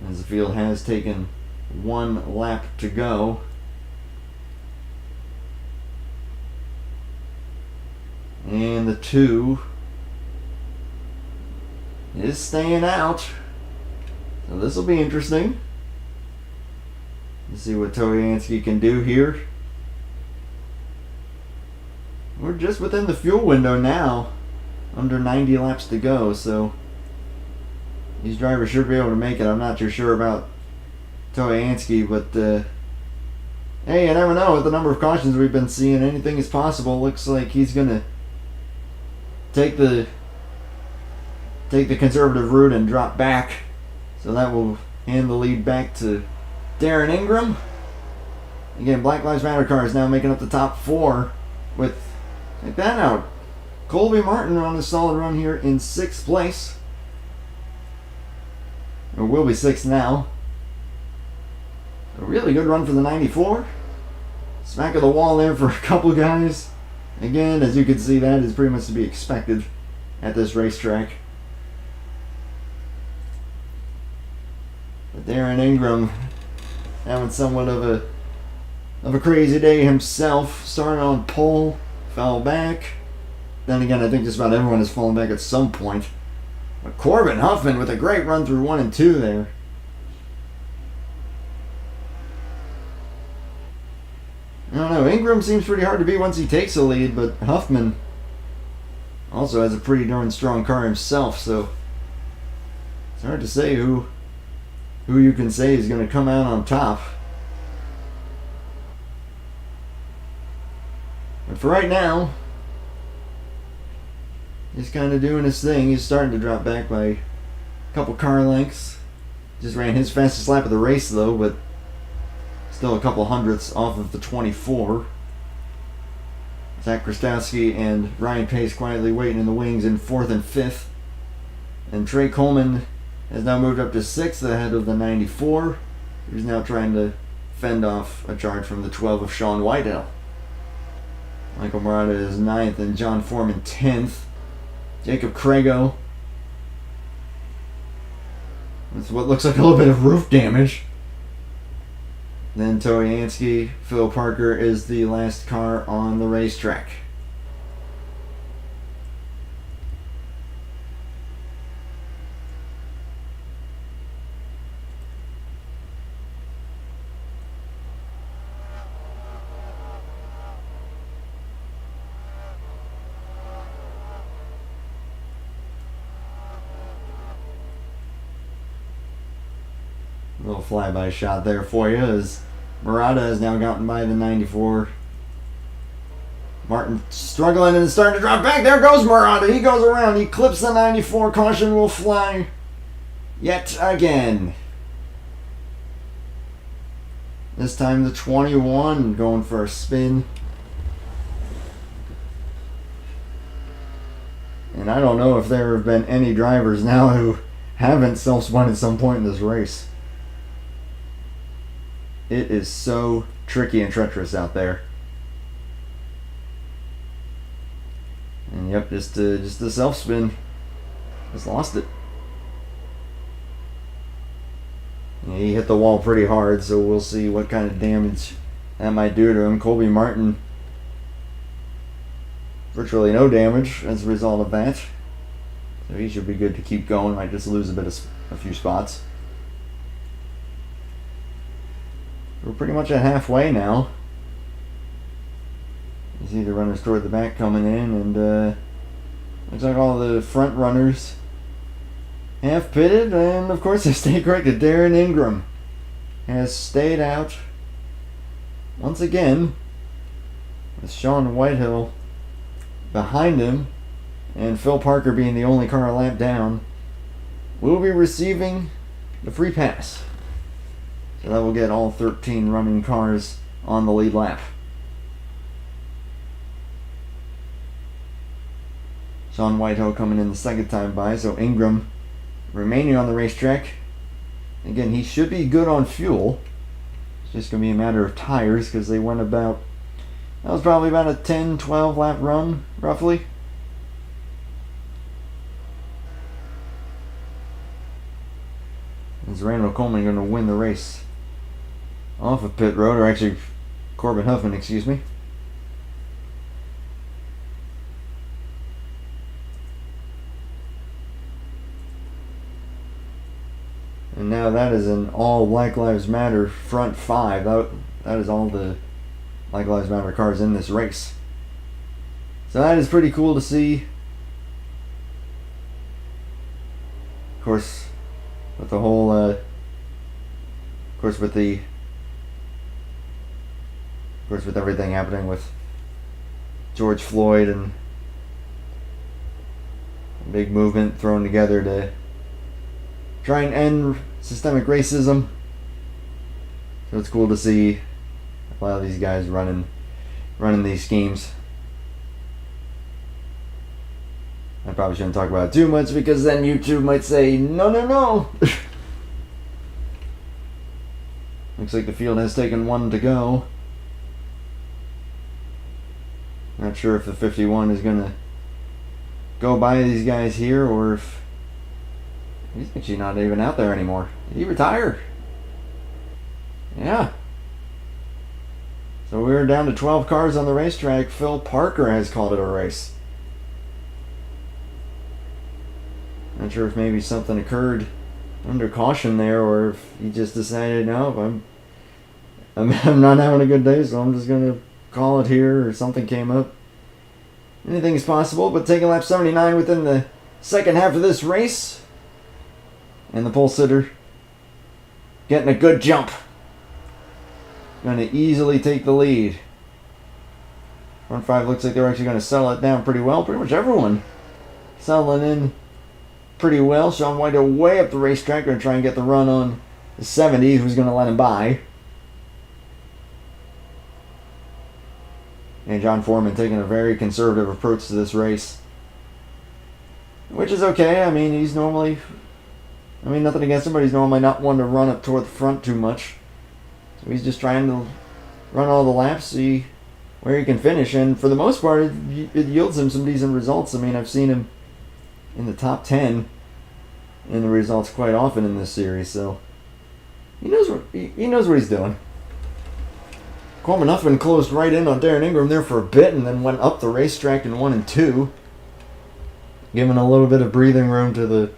as the field has taken 1 lap to go. And the 2 is staying out. So this will be interesting. Let's see what Toyansky can do here. We're just within the fuel window now. Under 90 laps to go, so these drivers should be able to make it. I'm not too sure about Toyansky, but hey, you never know. With the number of cautions we've been seeing, anything is possible. Looks like he's gonna take the conservative route and drop back, so that will hand the lead back to Darren Ingram. Again, Black Lives Matter car is now making up the top 4 with, check that out, Colby Martin on a solid run here in 6th place, or will be 6th now. A really good run for the 94. Smack of the wall there for a couple guys. Again, as you can see, that is pretty much to be expected at this racetrack. But Darren Ingram having somewhat of a crazy day himself. Started on pole, fell back. Then again, I think just about everyone has fallen back at some point. But Corbin Huffman with a great run through 1 and 2 there. I don't know, Ingram seems pretty hard to beat once he takes the lead, but Huffman also has a pretty darn strong car himself, so it's hard to say who you can say is going to come out on top. But for right now, he's kind of doing his thing. He's starting to drop back by a couple car lengths. Just ran his fastest lap of the race though, but still a couple hundredths off of the 24. Zach Krastowski and Ryan Pace quietly waiting in the wings in 4th and 5th. And Trey Coleman has now moved up to 6th ahead of the 94. He's now trying to fend off a charge from the 12 of Sean Whitehill. Michael Murata is 9th and John Foreman 10th. Jacob Crago with what looks like a little bit of roof damage. Then Toyansky, Phil Parker is the last car on the racetrack. A little flyby shot there for you as Murata has now gotten by the 94. Martin struggling and starting to drop back. There goes Murata. He goes around. He clips the 94. Caution will fly yet again. This time the 21 going for a spin. And I don't know if there have been any drivers now who haven't self-spun at some point in this race. It is so tricky and treacherous out there. And yep, just the self-spin. Just lost it. Yeah, he hit the wall pretty hard, so we'll see what kind of damage that might do to him. Colby Martin, virtually no damage as a result of that. So he should be good to keep going. Might just lose a few spots. We're pretty much at halfway now. You see the runners toward the back coming in, and looks like all the front runners have pitted, and of course I stay corrected. Darren Ingram has stayed out once again, with Sean Whitehill behind him, and Phil Parker being the only car a lap down. Will be receiving the free pass. So that will get all 13 running cars on the lead lap. Sean Whitehill coming in the second time by, so Ingram remaining on the racetrack. Again, he should be good on fuel. It's just going to be a matter of tires because they went about, that was probably about a 10-12 lap run, roughly. Is Randall Coleman going to win the race off of pit road, or actually Corbin Huffman, excuse me. And now that is an all Black Lives Matter front five. That is all the Black Lives Matter cars in this race. So that is pretty cool to see. Of course, with the whole, of course with everything happening with George Floyd and a big movement thrown together to try and end systemic racism. So it's cool to see a lot of these guys running these schemes. I probably shouldn't talk about it too much because then YouTube might say, no. Looks like the field has taken one to go. Not sure if the 51 is going to go by these guys here or if he's actually not even out there anymore. Did he retire? Yeah. So we're down to 12 cars on the racetrack. Phil Parker has called it a race. Not sure if maybe something occurred under caution there, or if he just decided, no, I'm not having a good day, so I'm just gonna call it here, or something came up. Anything is possible, but taking lap 79 within the second half of this race. And the pole sitter getting a good jump. Going to easily take the lead. Front five looks like they're actually going to settle it down pretty well. Pretty much everyone settling in pretty well. Sean Whitehill way up the racetrack. Going to try and get the run on the 70. Who's going to let him by? And John Foreman taking a very conservative approach to this race. Which is okay. I mean, he's normally... nothing against him, but he's normally not one to run up toward the front too much. So he's just trying to run all the laps, see where he can finish. And for the most part, it yields him some decent results. I mean, I've seen him in the top 10 in the results quite often in this series. So he knows what he's doing. Coleman Huffman closed right in on Darren Ingram there for a bit and then went up the racetrack in 1 and 2. Giving a little bit of breathing room to the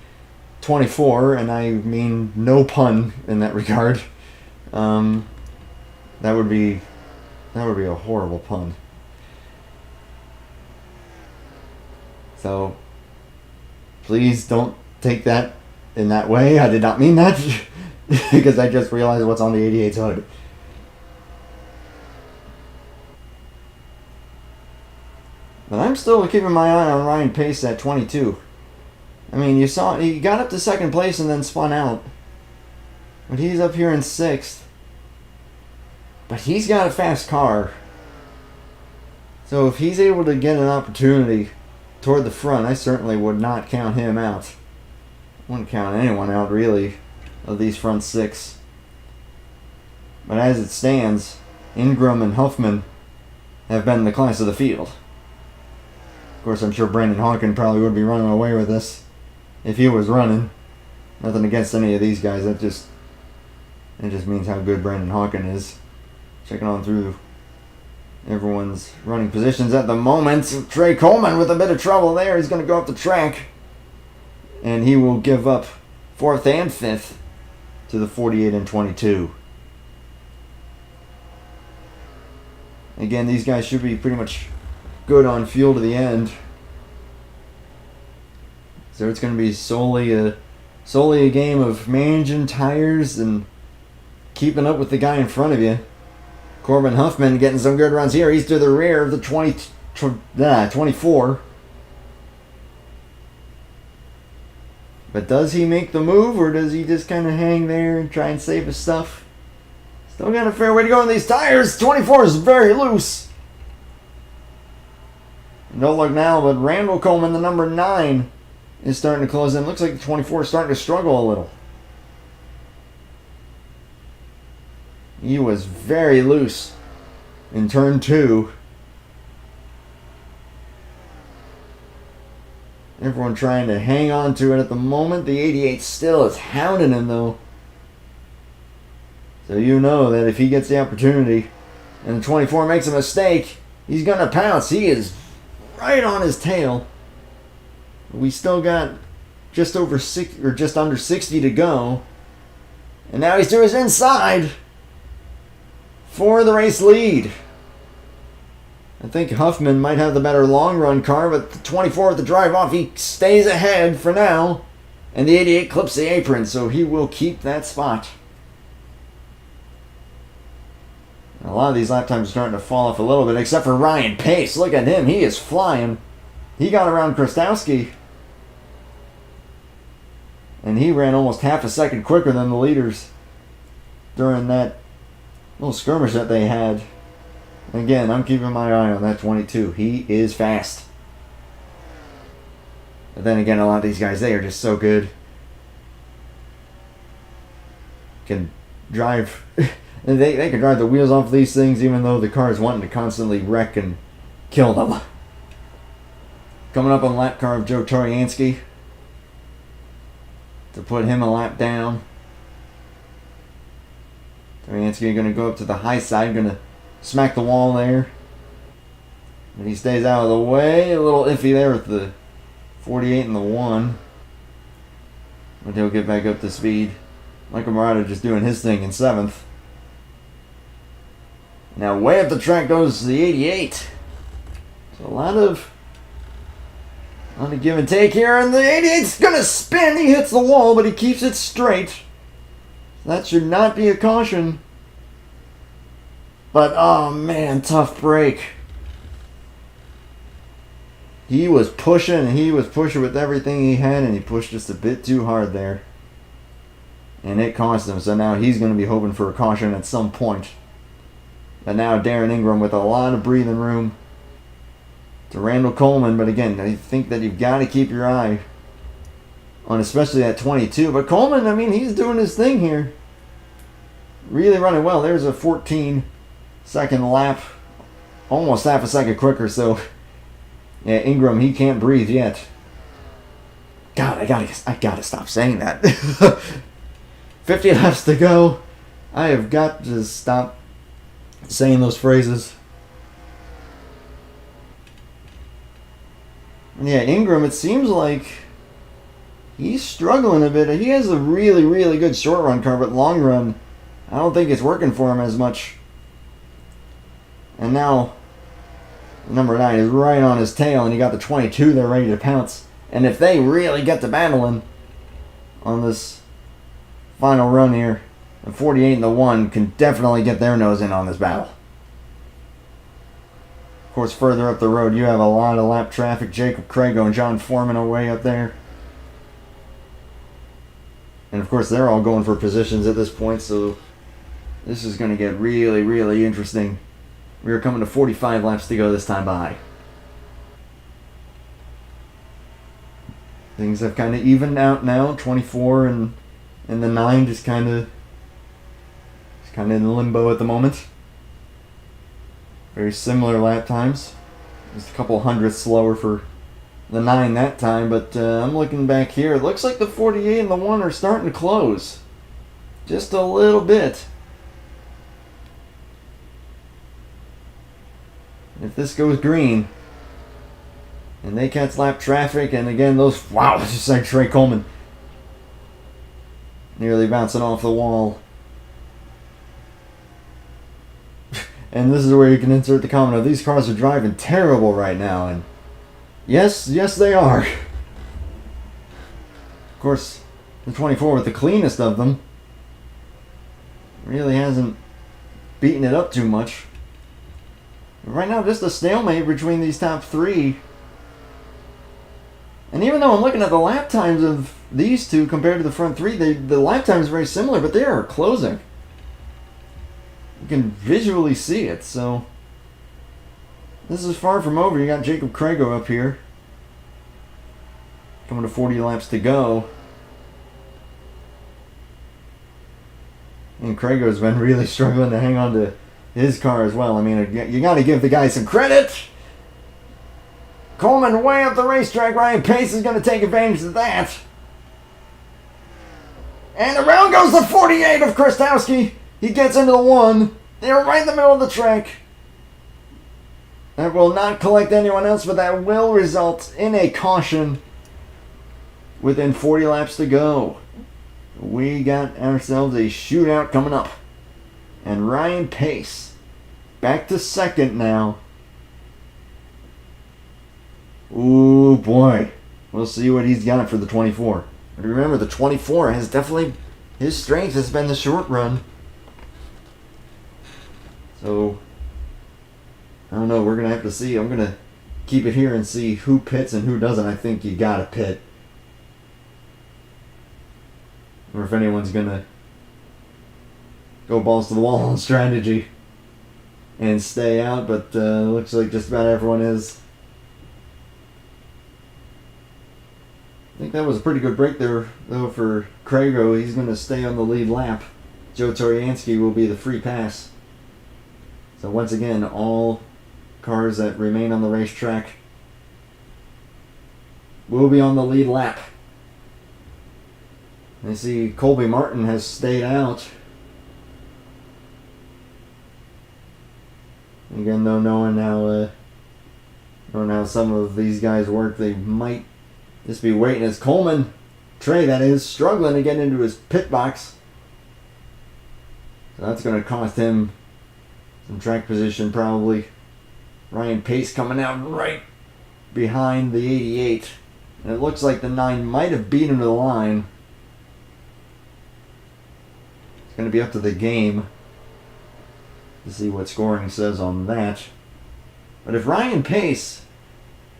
24, and I mean no pun in that regard. That would be a horrible pun. So please don't take that in that way. I did not mean that because I just realized what's on the 88's hood. But I'm still keeping my eye on Ryan Pace at 22. I mean, you saw he got up to second place and then spun out. But he's up here in 6th. But he's got a fast car. So if he's able to get an opportunity toward the front, I certainly would not count him out. I wouldn't count anyone out, really, of these front 6. But as it stands, Ingram and Huffman have been the class of the field. Of course, I'm sure Brandon Hawken probably would be running away with this if he was running. Nothing against any of these guys. It just means how good Brandon Hawken is. Checking on through everyone's running positions at the moment. Trey Coleman with a bit of trouble there. He's going to go up the track. And he will give up 4th and 5th to the 48 and 22. Again, these guys should be pretty much good on fuel to the end. So it's going to be solely a game of managing tires and keeping up with the guy in front of you. Corbin Huffman getting some good runs here. He's to the rear of the 24. But does he make the move, or does he just kind of hang there and try and save his stuff? Still got a fair way to go on these tires. 24 is very loose. And don't look now, but Randall Coleman, the number 9, is starting to close in. Looks like the 24 is starting to struggle a little. He was very loose in turn 2. Everyone trying to hang on to it at the moment. The 88 still is hounding him, though. So you know that if he gets the opportunity and the 24 makes a mistake, he's going to pounce. He is right on his tail. We still got just over 6 or just under 60 to go. And now he's to his inside for the race lead. I think Huffman might have the better long run car, but the 24 with the drive off, he stays ahead for now. And the 88 clips the apron, so he will keep that spot. A lot of these lap times are starting to fall off a little bit, except for Ryan Pace. Look at him, he is flying. He got around Krastowski. And he ran almost half a second quicker than the leaders during that little skirmish that they had. Again, I'm keeping my eye on that 22. He is fast. But then again, a lot of these guys, they are just so good. Can drive... they can drive the wheels off these things, even though the car is wanting to constantly wreck and kill them. Coming up on lap car of Joe Toriansky to put him a lap down. Toriansky going to go up to the high side, going to smack the wall there. And he stays out of the way. A little iffy there with the 48 and the 1. But he'll get back up to speed. Michael Murata just doing his thing in 7th. Now way up the track goes the 88. So a lot of give and take here. And the 88's going to spin. He hits the wall, but he keeps it straight. That should not be a caution. But, oh man, tough break. He was pushing, and he was pushing with everything he had, and he pushed just a bit too hard there. And it cost him, so now he's going to be hoping for a caution at some point. But now Darren Ingram with a lot of breathing room to Randall Coleman. But again, I think that you've got to keep your eye on especially that 22. But Coleman, I mean, he's doing his thing here. Really running well. There's a 14-second lap. Almost half a second quicker, so... Yeah, Ingram, he can't breathe yet. God, I gotta stop saying that. 50 laps to go. I have got to stop saying those phrases. Yeah, Ingram, it seems like he's struggling a bit. He has a really, really good short run car, but long run, I don't think it's working for him as much. And now, number 9 is right on his tail, and you got the 22 there ready to pounce. And if they really get to battling on this final run here, the 48 and the 1 can definitely get their nose in on this battle. Of course, further up the road, you have a lot of lap traffic. Jacob Crago and John Foreman are way up there. And of course, they're all going for positions at this point, so this is going to get really, really interesting. We are coming to 45 laps to go this time by. Things have kind of evened out now. 24 and the 9 just kind of in limbo at the moment. Very similar lap times. Just a couple hundredths slower for the 9 that time, but I'm looking back here. It looks like the 48 and the 1 are starting to close. Just a little bit. If this goes green, and they catch lap traffic, and again, those, wow, just like Trey Coleman, nearly bouncing off the wall. And this is where you can insert the comment of, these cars are driving terrible right now, and yes, they are. Of course, the 24 with the cleanest of them really hasn't beaten it up too much. Right now, just a stalemate between these top 3. And even though I'm looking at the lap times of these two compared to the front three, the lap times are very similar, but they are closing. You can visually see it, so this is far from over. You got Jacob Crago up here, coming to 40 laps to go. And Crago's been really struggling to hang on to his car as well. I mean, you got to give the guy some credit. Coleman way up the racetrack. Ryan Pace is going to take advantage of that. And around goes the 48 of Krastowski. He gets into the 1. They're right in the middle of the track. That will not collect anyone else, but that will result in a caution within 40 laps to go. We got ourselves a shootout coming up. And Ryan Pace back to second now. Ooh, boy. We'll see what he's got for the 24. But remember, the 24 has definitely... his strength has been the short run. So, I don't know. We're going to have to see. I'm going to keep it here and see who pits and who doesn't. I think you got to pit. Or if anyone's going to go balls to the wall on strategy and stay out. But looks like just about everyone is. I think that was a pretty good break there, though, for Crago. He's going to stay on the lead lap. Joe Toriansky will be the free pass. So once again, all cars that remain on the racetrack will be on the lead lap. I see Colby Martin has stayed out. Again, though, knowing how some of these guys work, they might just be waiting as Coleman, Trey that is, struggling to get into his pit box. So that's going to cost him some track position probably. Ryan Pace coming out right behind the 88. And it looks like the 9 might have beat him to the line. It's going to be up to the game to see what scoring says on that. But if Ryan Pace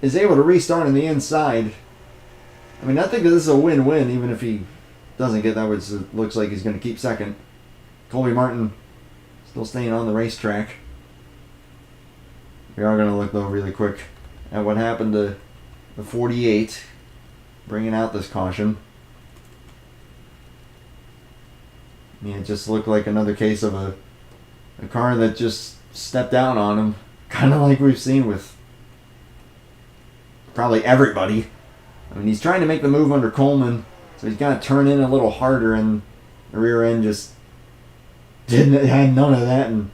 is able to restart on the inside, I mean, I think this is a win-win, even if he doesn't get that, which looks like he's going to keep second. Colby Martin still staying on the racetrack. We are going to look, though, really quick at what happened to the 48, bringing out this caution. I mean, it just looked like another case of a car that just stepped out on him, kind of like we've seen with probably everybody. I mean, he's trying to make the move under Coleman, so he's got to turn in a little harder, and the rear end just had none of that, and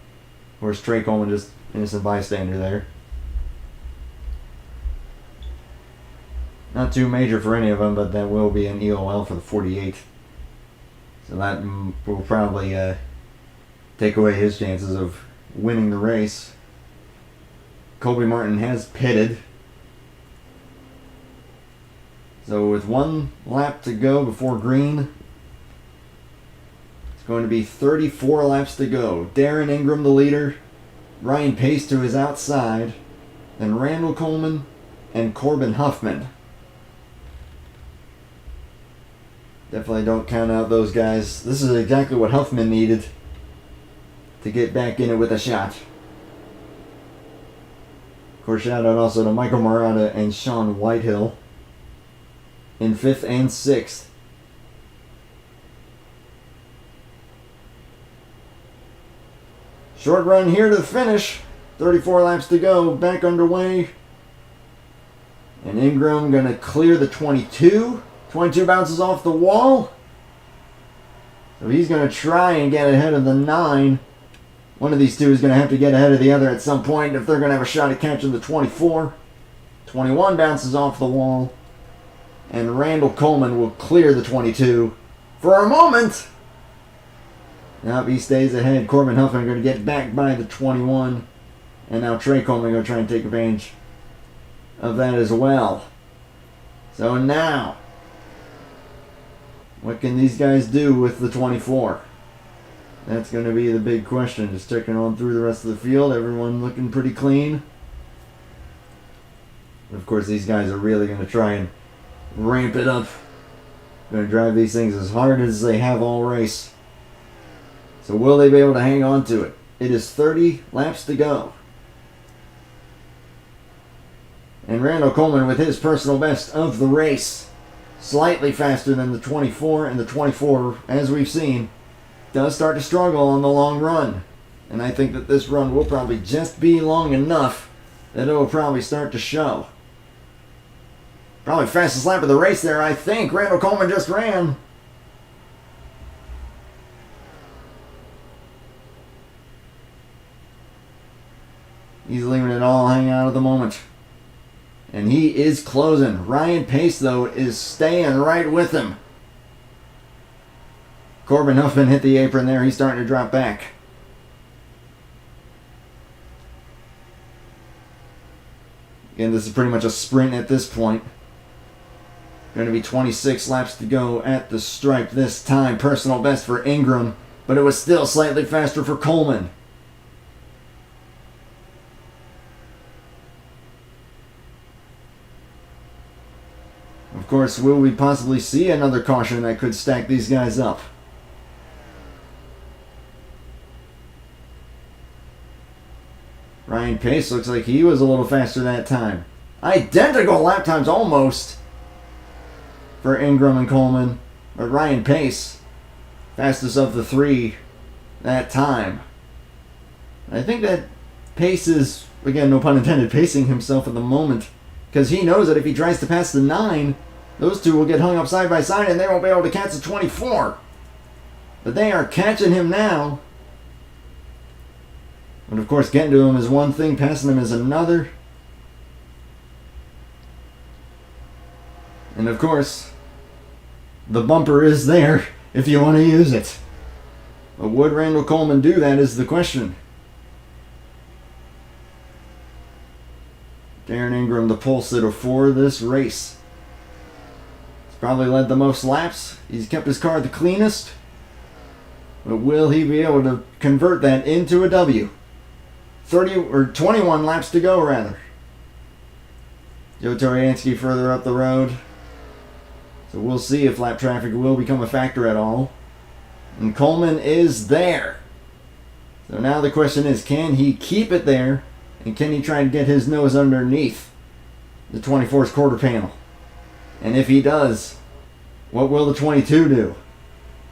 of course Trey Coleman just innocent bystander there. Not too major for any of them, but that will be an EOL for the 48. So that will probably take away his chances of winning the race. Colby Martin has pitted. So with 1 lap to go before green, it's going to be 34 laps to go. Darren Ingram the leader, Ryan Pace to his outside, then Randall Coleman and Corbin Huffman. Definitely don't count out those guys. This is exactly what Huffman needed to get back in it with a shot. Of course, shout out also to Michael Murata and Sean Whitehill in 5th and 6th. Short run here to the finish. 34 laps to go. Back underway. And Ingram going to clear the 22. 22 bounces off the wall. So he's going to try and get ahead of the 9. One of these two is going to have to get ahead of the other at some point if they're going to have a shot at catching the 24. 21 bounces off the wall. And Randall Coleman will clear the 22 for a moment. Now he stays ahead. Corbin Huffman going to get back by the 21. And now Trey Coleman going to try and take advantage of that as well. So now, what can these guys do with the 24? That's going to be the big question. Just checking on through the rest of the field. Everyone looking pretty clean. Of course, these guys are really going to try and ramp it up. Going to drive these things as hard as they have all race. So will they be able to hang on to it? It is 30 laps to go. And Randall Coleman with his personal best of the race. Slightly faster than the 24, and the 24, as we've seen, does start to struggle on the long run. And I think that this run will probably just be long enough that it will probably start to show. Probably fastest lap of the race there, I think. Randall Coleman just ran. He's leaving it all hang out at the moment. And he is closing. Ryan Pace, though, is staying right with him. Corbin Huffman hit the apron there. He's starting to drop back. Again, this is pretty much a sprint at this point. Going to be 26 laps to go at the stripe this time. Personal best for Ingram, but it was still slightly faster for Coleman. Of course, will we possibly see another caution that could stack these guys up? Ryan Pace looks like he was a little faster that time. Identical lap times almost for Ingram and Coleman. But Ryan Pace, fastest of the three that time. I think that Pace is, again, no pun intended, pacing himself at the moment. Because he knows that if he tries to pass the 9, those two will get hung up side by side and they won't be able to catch the 24. But they are catching him now. But of course, getting to him is one thing, passing him is another. And of course, the bumper is there if you want to use it. But would Randall Coleman do that is the question. Darren Ingram, the pole sitter for this race. He's probably led the most laps. He's kept his car the cleanest. But will he be able to convert that into a W? 21 laps to go, rather. Joe Toriansky further up the road. So we'll see if lap traffic will become a factor at all. And Coleman is there. So now the question is, can he keep it there? And can he try to get his nose underneath the 24's quarter panel? And if he does, what will the 22 do?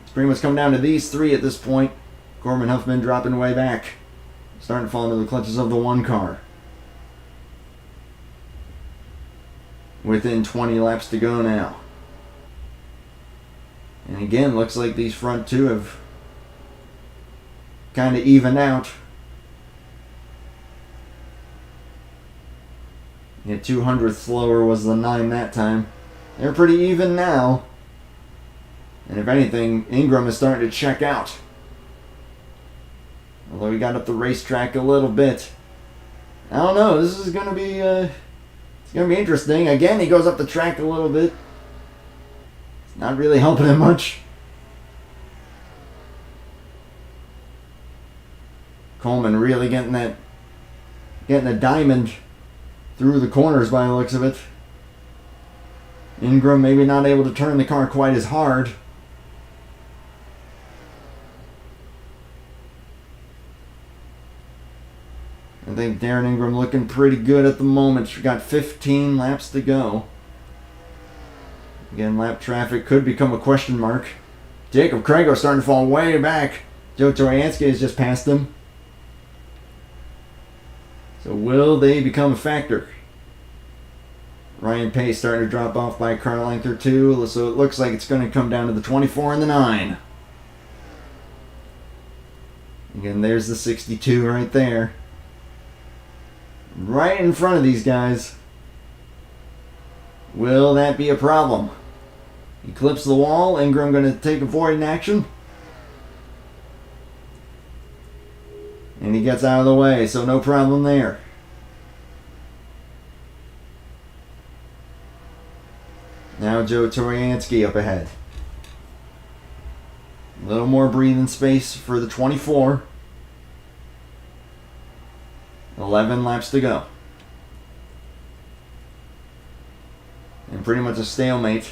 It's pretty much come down to these three at this point. Corbin Huffman dropping way back. Starting to fall into the clutches of the one car. Within 20 laps to go now. And again, looks like these front two have kind of evened out. Yeah, 200th slower was the 9 that time. They're pretty even now. And if anything, Ingram is starting to check out. Although he got up the racetrack a little bit. I don't know, this is going to be it's going to be interesting. Again, he goes up the track a little bit. It's not really helping him much. Coleman really getting a diamond through the corners by the looks of it. Ingram maybe not able to turn the car quite as hard. I think Darren Ingram looking pretty good at the moment. We've got 15 laps to go. Again, lap traffic could become a question mark. Jacob Crago starting to fall way back. Joe Toriansky has just passed him. So will they become a factor? Ryan Pace starting to drop off by a car length or two. So it looks like it's going to come down to the 24 and the 9. Again, there's the 62 right there. Right in front of these guys. Will that be a problem? He clips the wall. Ingram going to take a void in action. And he gets out of the way, so no problem there. Now Joe Toriansky up ahead. A little more breathing space for the 24. 11 laps to go. And and pretty much a stalemate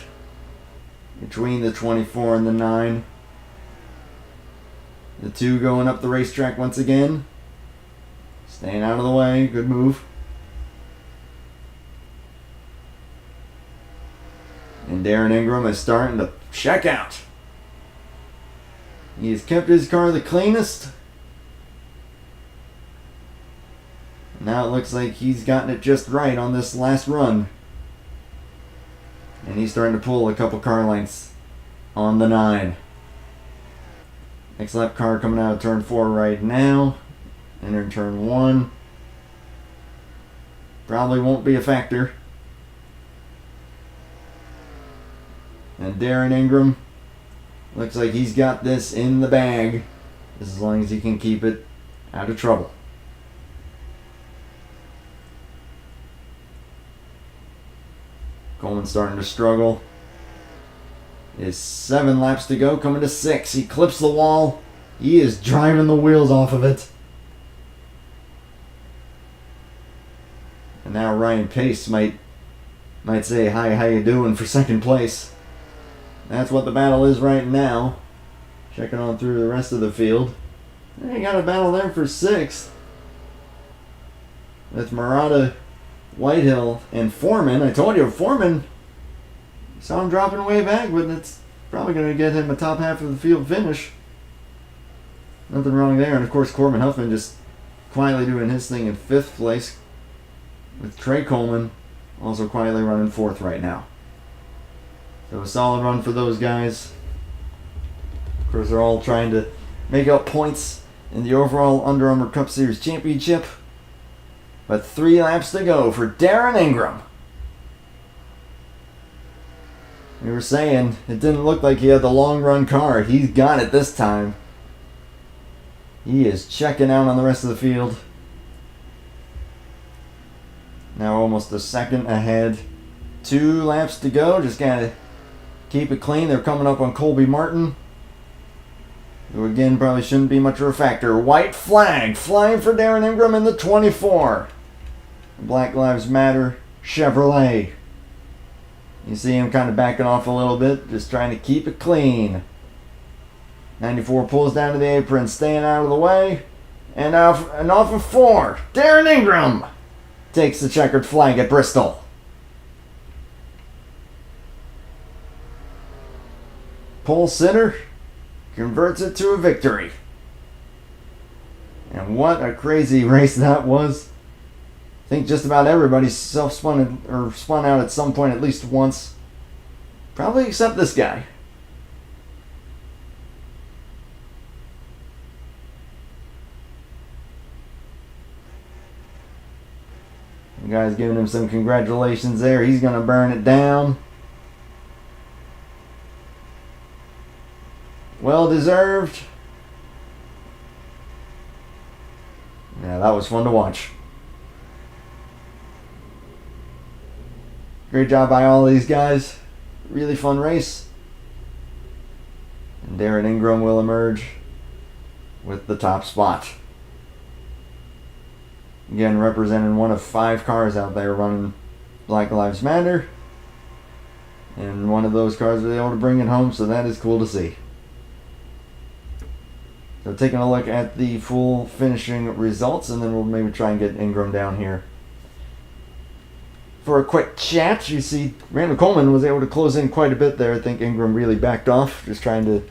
between the 24 and the 9. The 2 going up the racetrack once again. Staying out of the way. Good move. And Darren Ingram is starting to check out. He has kept his car the cleanest. Now it looks like he's gotten it just right on this last run. And he's starting to pull a couple car lengths on the 9. Next lap car coming out of turn 4 right now. Entering turn 1. Probably won't be a factor. And Darren Ingram looks like he's got this in the bag, as long as he can keep it out of trouble. Coleman starting to struggle. Is 7 laps to go, coming to 6. He clips the wall. He is driving the wheels off of it. And now Ryan Pace might say, "Hi, how you doing?" for second place. That's what the battle is right now. Checking on through the rest of the field. And you got a battle there for 6th. With Murata, Whitehill, and Foreman. I told you, Foreman, saw him dropping way back, but it's probably going to get him a top half of the field finish. Nothing wrong there. And of course, Corbin Huffman just quietly doing his thing in 5th place. With Trey Coleman also quietly running 4th right now. So a solid run for those guys. Of course, they're all trying to make up points in the overall Under Armour Cup Series Championship. But 3 laps to go for Darren Ingram. We were saying it didn't look like he had the long run car. He's got it this time. He is checking out on the rest of the field. Now almost a second ahead. 2 laps to go. Just gotta keep it clean. They're coming up on Colby Martin, who again probably shouldn't be much of a factor. White flag flying for Darren Ingram in the 24. Black Lives Matter Chevrolet. You see him kind of backing off a little bit, just trying to keep it clean. 94 pulls down to the apron, staying out of the way. And off of 4, Darren Ingram takes the checkered flag at Bristol. Pole sitter converts it to a victory. And what a crazy race that was. I think just about everybody self-spun or spun out at some point at least once. Probably except this guy. The guy's giving him some congratulations there. He's going to burn it down. Well deserved. Yeah, that was fun to watch. Great job by all these guys. Really fun race. And Darren Ingram will emerge with the top spot. Again, representing one of 5 cars out there running Black Lives Matter. And one of those cars was able to bring it home, so that is cool to see. So taking a look at the full finishing results, and then we'll maybe try and get Ingram down here for a quick chat. You see Randall Coleman was able to close in quite a bit there. I think Ingram really backed off, just trying to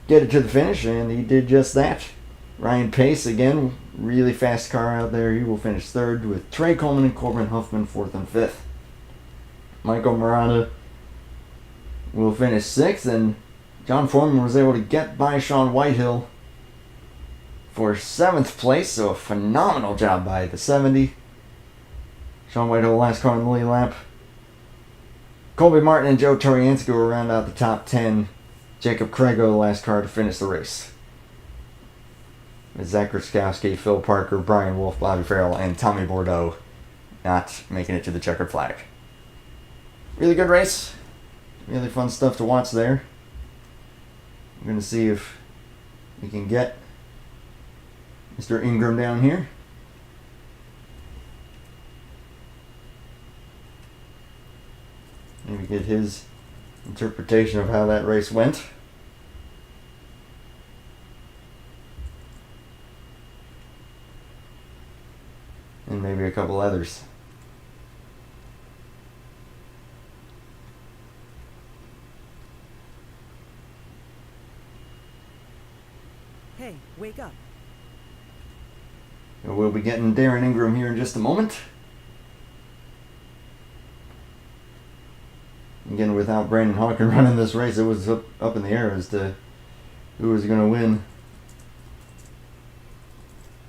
get it to the finish, and he did just that. Ryan Pace, again, really fast car out there. He will finish 3rd with Trey Coleman and Corbin Huffman 4th and 5th. Michael Murata will finish 6th, and John Foreman was able to get by Sean Whitehill for 7th place, so a phenomenal job by the 70. Sean Whitehill, last car on the lead lap. Colby Martin and Joe Torianski will round out the top 10. Jacob Crago, the last car to finish the race. With Zach Ruskowski, Phil Parker, Brian Wolf, Bobby Farrell, and Tommy Bordeaux not making it to the checkered flag. Really good race. Really fun stuff to watch there. I'm going to see if we can get Mr. Ingram down here. maybe get his interpretation of how that race went. And maybe a couple others. Hey, wake up. We'll be getting Darren Ingram here in just a moment. Again, without Brandon Hawken running this race, it was up in the air as to who was going to win.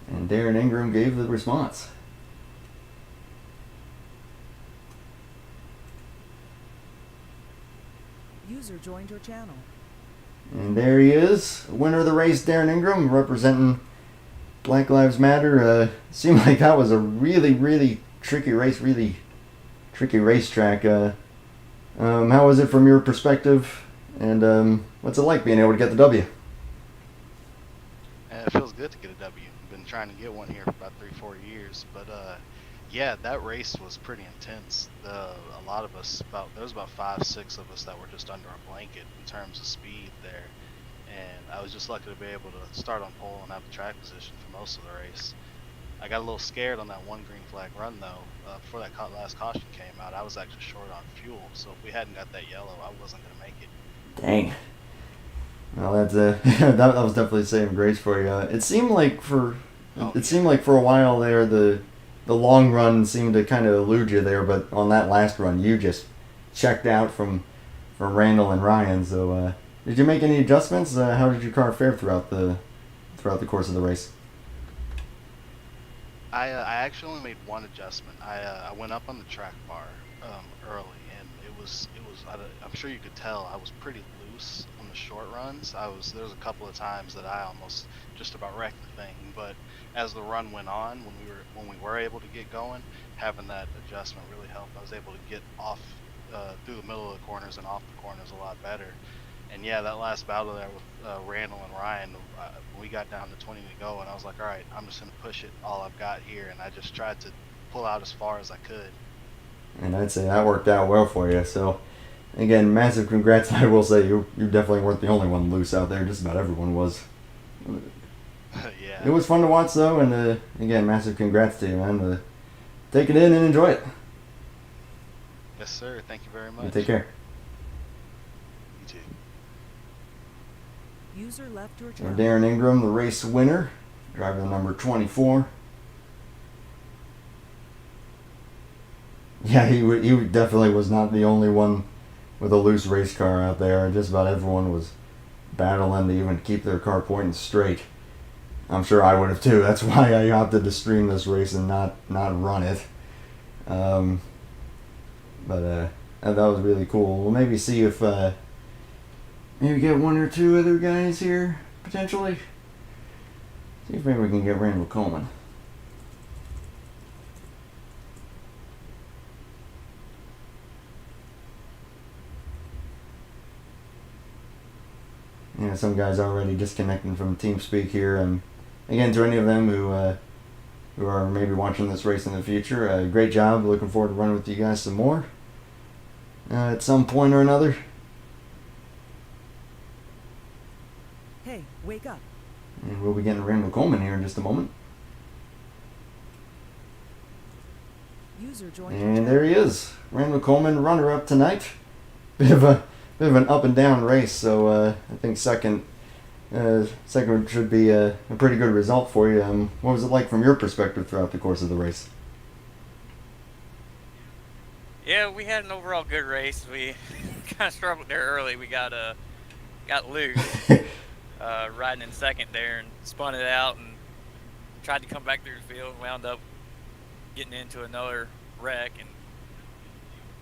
And Darren Ingram gave the response. User joined your channel. And there he is, winner of the race, Darren Ingram, representing Black Lives Matter. Seemed like that was a really, really tricky race, really tricky racetrack. How was it from your perspective? And what's it like being able to get the W? It feels good to get a W. I've been trying to get one here for about 3-4 years, but yeah, that race was pretty intense. A lot of us, there was about 5-6 of us that were just under a blanket in terms of speed there, and I was just lucky to be able to start on pole and have the track position for most of the race. I got a little scared on that one green flag run though. Before that last caution came out, I was actually short on fuel, so if we hadn't got that yellow, I wasn't going to make it. Dang. Well, that's that was definitely saving grace for you. It seemed like for a while there the long run seemed to kind of elude you there, but on that last run you just checked out from Randall and Ryan. So did you make any adjustments? How did your car fare throughout the course of the race? I actually only made one adjustment. I went up on the track bar early, and it was I'm sure you could tell I was pretty loose on the short runs. There was a couple of times that I almost just about wrecked the thing, but as the run went on, when we were able to get going, having that adjustment really helped. I was able to get off through the middle of the corners and off the corners a lot better. And yeah, that last battle there with Randall and Ryan, we got down to 20 to go, and I was like, all right, I'm just going to push it all I've got here, and I just tried to pull out as far as I could. And I'd say that worked out well for you. So, again, massive congrats. I will say you definitely weren't the only one loose out there. Just about everyone was. Yeah. It was fun to watch, though, and again, massive congrats to you, man. Take it in and enjoy it. Yes, sir. Thank you very much. You take care. You too. User left your So channel. Darren Ingram, the race winner, driver number 24. Yeah, he definitely was not the only one with a loose race car out there. Just about everyone was battling to even keep their car pointing straight. I'm sure I would have too. That's why I opted to stream this race and not run it. But that was really cool. We'll maybe see if maybe get one or two other guys here potentially. See if maybe we can get Randall Coleman. Yeah, some guys already disconnecting from TeamSpeak here. Again, to any of them who are maybe watching this race in the future, great job. Looking forward to running with you guys some more at some point or another. Hey, wake up. And we'll be getting Randall Coleman here in just a moment. User joined your And channel. there he is, Randall Coleman, runner-up tonight. Bit of an up and down race, so I think second should be a pretty good result for you. What was it like from your perspective throughout the course of the race? Yeah, we had an overall good race. We kind of struggled there early. We got loose riding in second there and spun it out and tried to come back through the field and wound up getting into another wreck and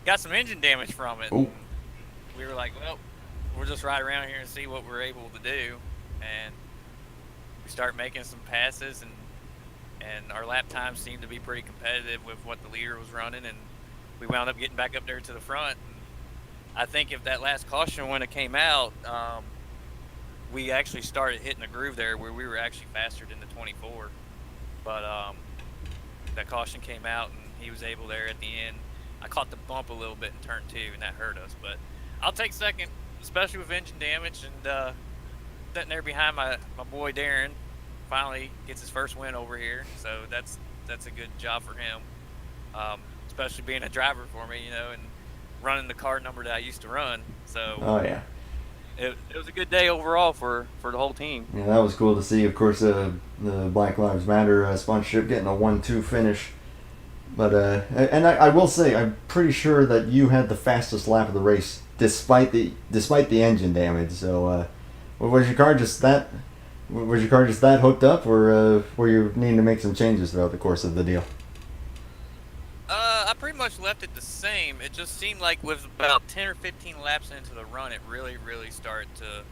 got some engine damage from it. Ooh. We were like, well, we'll just ride around here and see what we're able to do. And we start making some passes, and our lap times seemed to be pretty competitive with what the leader was running, and we wound up getting back up there to the front. And I think if that last caution, when it came out, we actually started hitting a groove there where we were actually faster than the 24. But that caution came out, and he was able there at the end. I caught the bump a little bit in turn 2, and that hurt us. But I'll take second, especially with engine damage, and sitting there behind my boy Darren. Finally gets his first win over here, so that's a good job for him. Especially being a driver for me, and running the car number that I used to run. So Oh yeah. it was a good day overall for the whole team. Yeah, that was cool to see. Of course, the Black Lives Matter sponsorship getting a 1-2 finish. But and I will say, I'm pretty sure that you had the fastest lap of the race, despite the engine damage. So, was your car just that? Was your car just that hooked up, or were you needing to make some changes throughout the course of the deal? I pretty much left it the same. It just seemed like with about 10 or 15 laps into the run, it really started to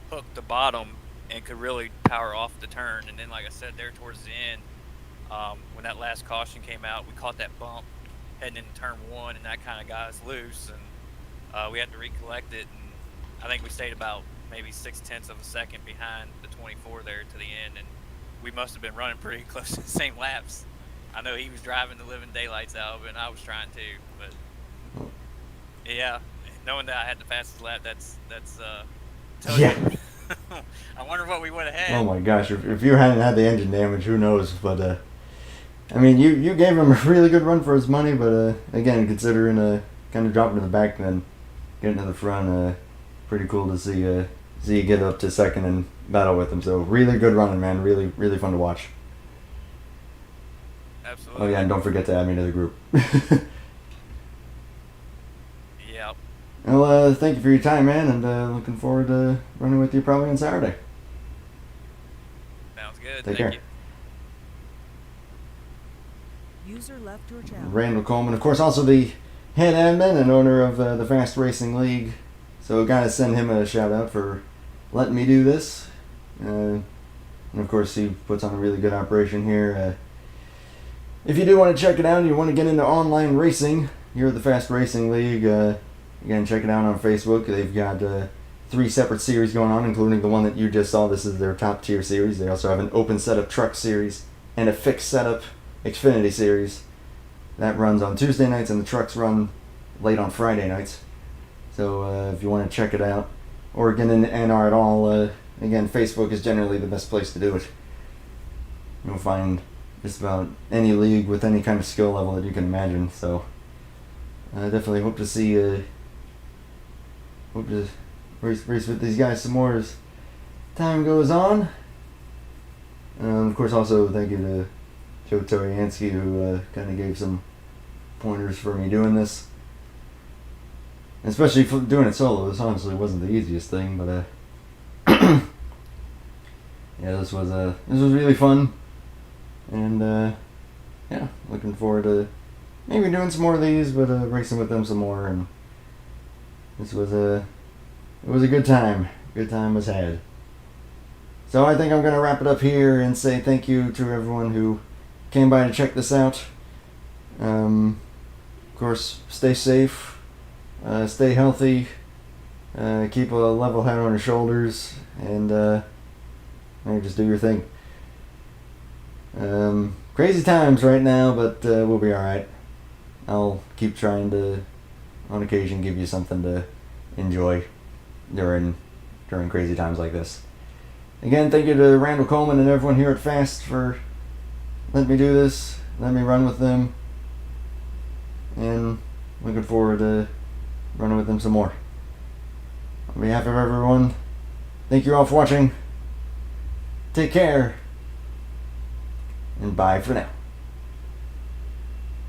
hook the bottom and could really power off the turn. And then, like I said, there towards the end, when that last caution came out, we caught that bump heading into turn 1, and that kind of got us loose, and we had to recollect it. And I think we stayed about maybe 0.6 of a second behind the 24 there to the end, and we must have been running pretty close to the same laps. I know he was driving the living daylights out of it, and I was trying to, but yeah, knowing that I had the fastest lap, that's tells Yeah. you. I wonder what we would have had. Oh my gosh! If you hadn't had the engine damage, who knows? But I mean, you gave him a really good run for his money. But again, considering kind of dropping to the back and then getting to the front, pretty cool to see you get up to second and battle with him. So really good running, man. Really fun to watch. Absolutely. Oh yeah, and don't forget to add me to the group. Yep. Well, thank you for your time, man, and looking forward to running with you probably on Saturday. Sounds good. Take Thank care. you. User left your channel. Randall Coleman, of course, also the head admin and owner of the Fast Racing League. So gotta send him a shout out for letting me do this. And of course, he puts on a really good operation here. If you do want to check it out and you want to get into online racing, here at the Fast Racing League, again, check it out on Facebook. They've got 3 separate series going on, including the one that you just saw. This is their top tier series. They also have an open setup truck series and a fixed setup Xfinity series. That runs on Tuesday nights, and the trucks run late on Friday nights. So if you want to check it out, or get into NR at all, again, Facebook is generally the best place to do it. You'll find just about any league with any kind of skill level that you can imagine. So I definitely hope to see race with these guys some more as time goes on. Of course, also thank you to Joe Toriansky, who kind of gave some pointers for me doing this. Especially for doing it solo. This honestly wasn't the easiest thing, but yeah, this was really fun, and yeah, looking forward to maybe doing some more of these, but racing with them some more. And this was it was a good time. Good time was had. So I think I'm gonna wrap it up here and say thank you to everyone who came by to check this out. Of course, stay safe. Stay healthy, keep a level head on your shoulders, and maybe just do your thing. Crazy times right now, but we'll be alright. I'll keep trying to, on occasion, give you something to enjoy during crazy times like this. Again, thank you to Randall Coleman and everyone here at Fast for letting me do this, letting me run with them, and looking forward to running with them some more. On behalf of everyone, thank you all for watching. Take care, and bye for now.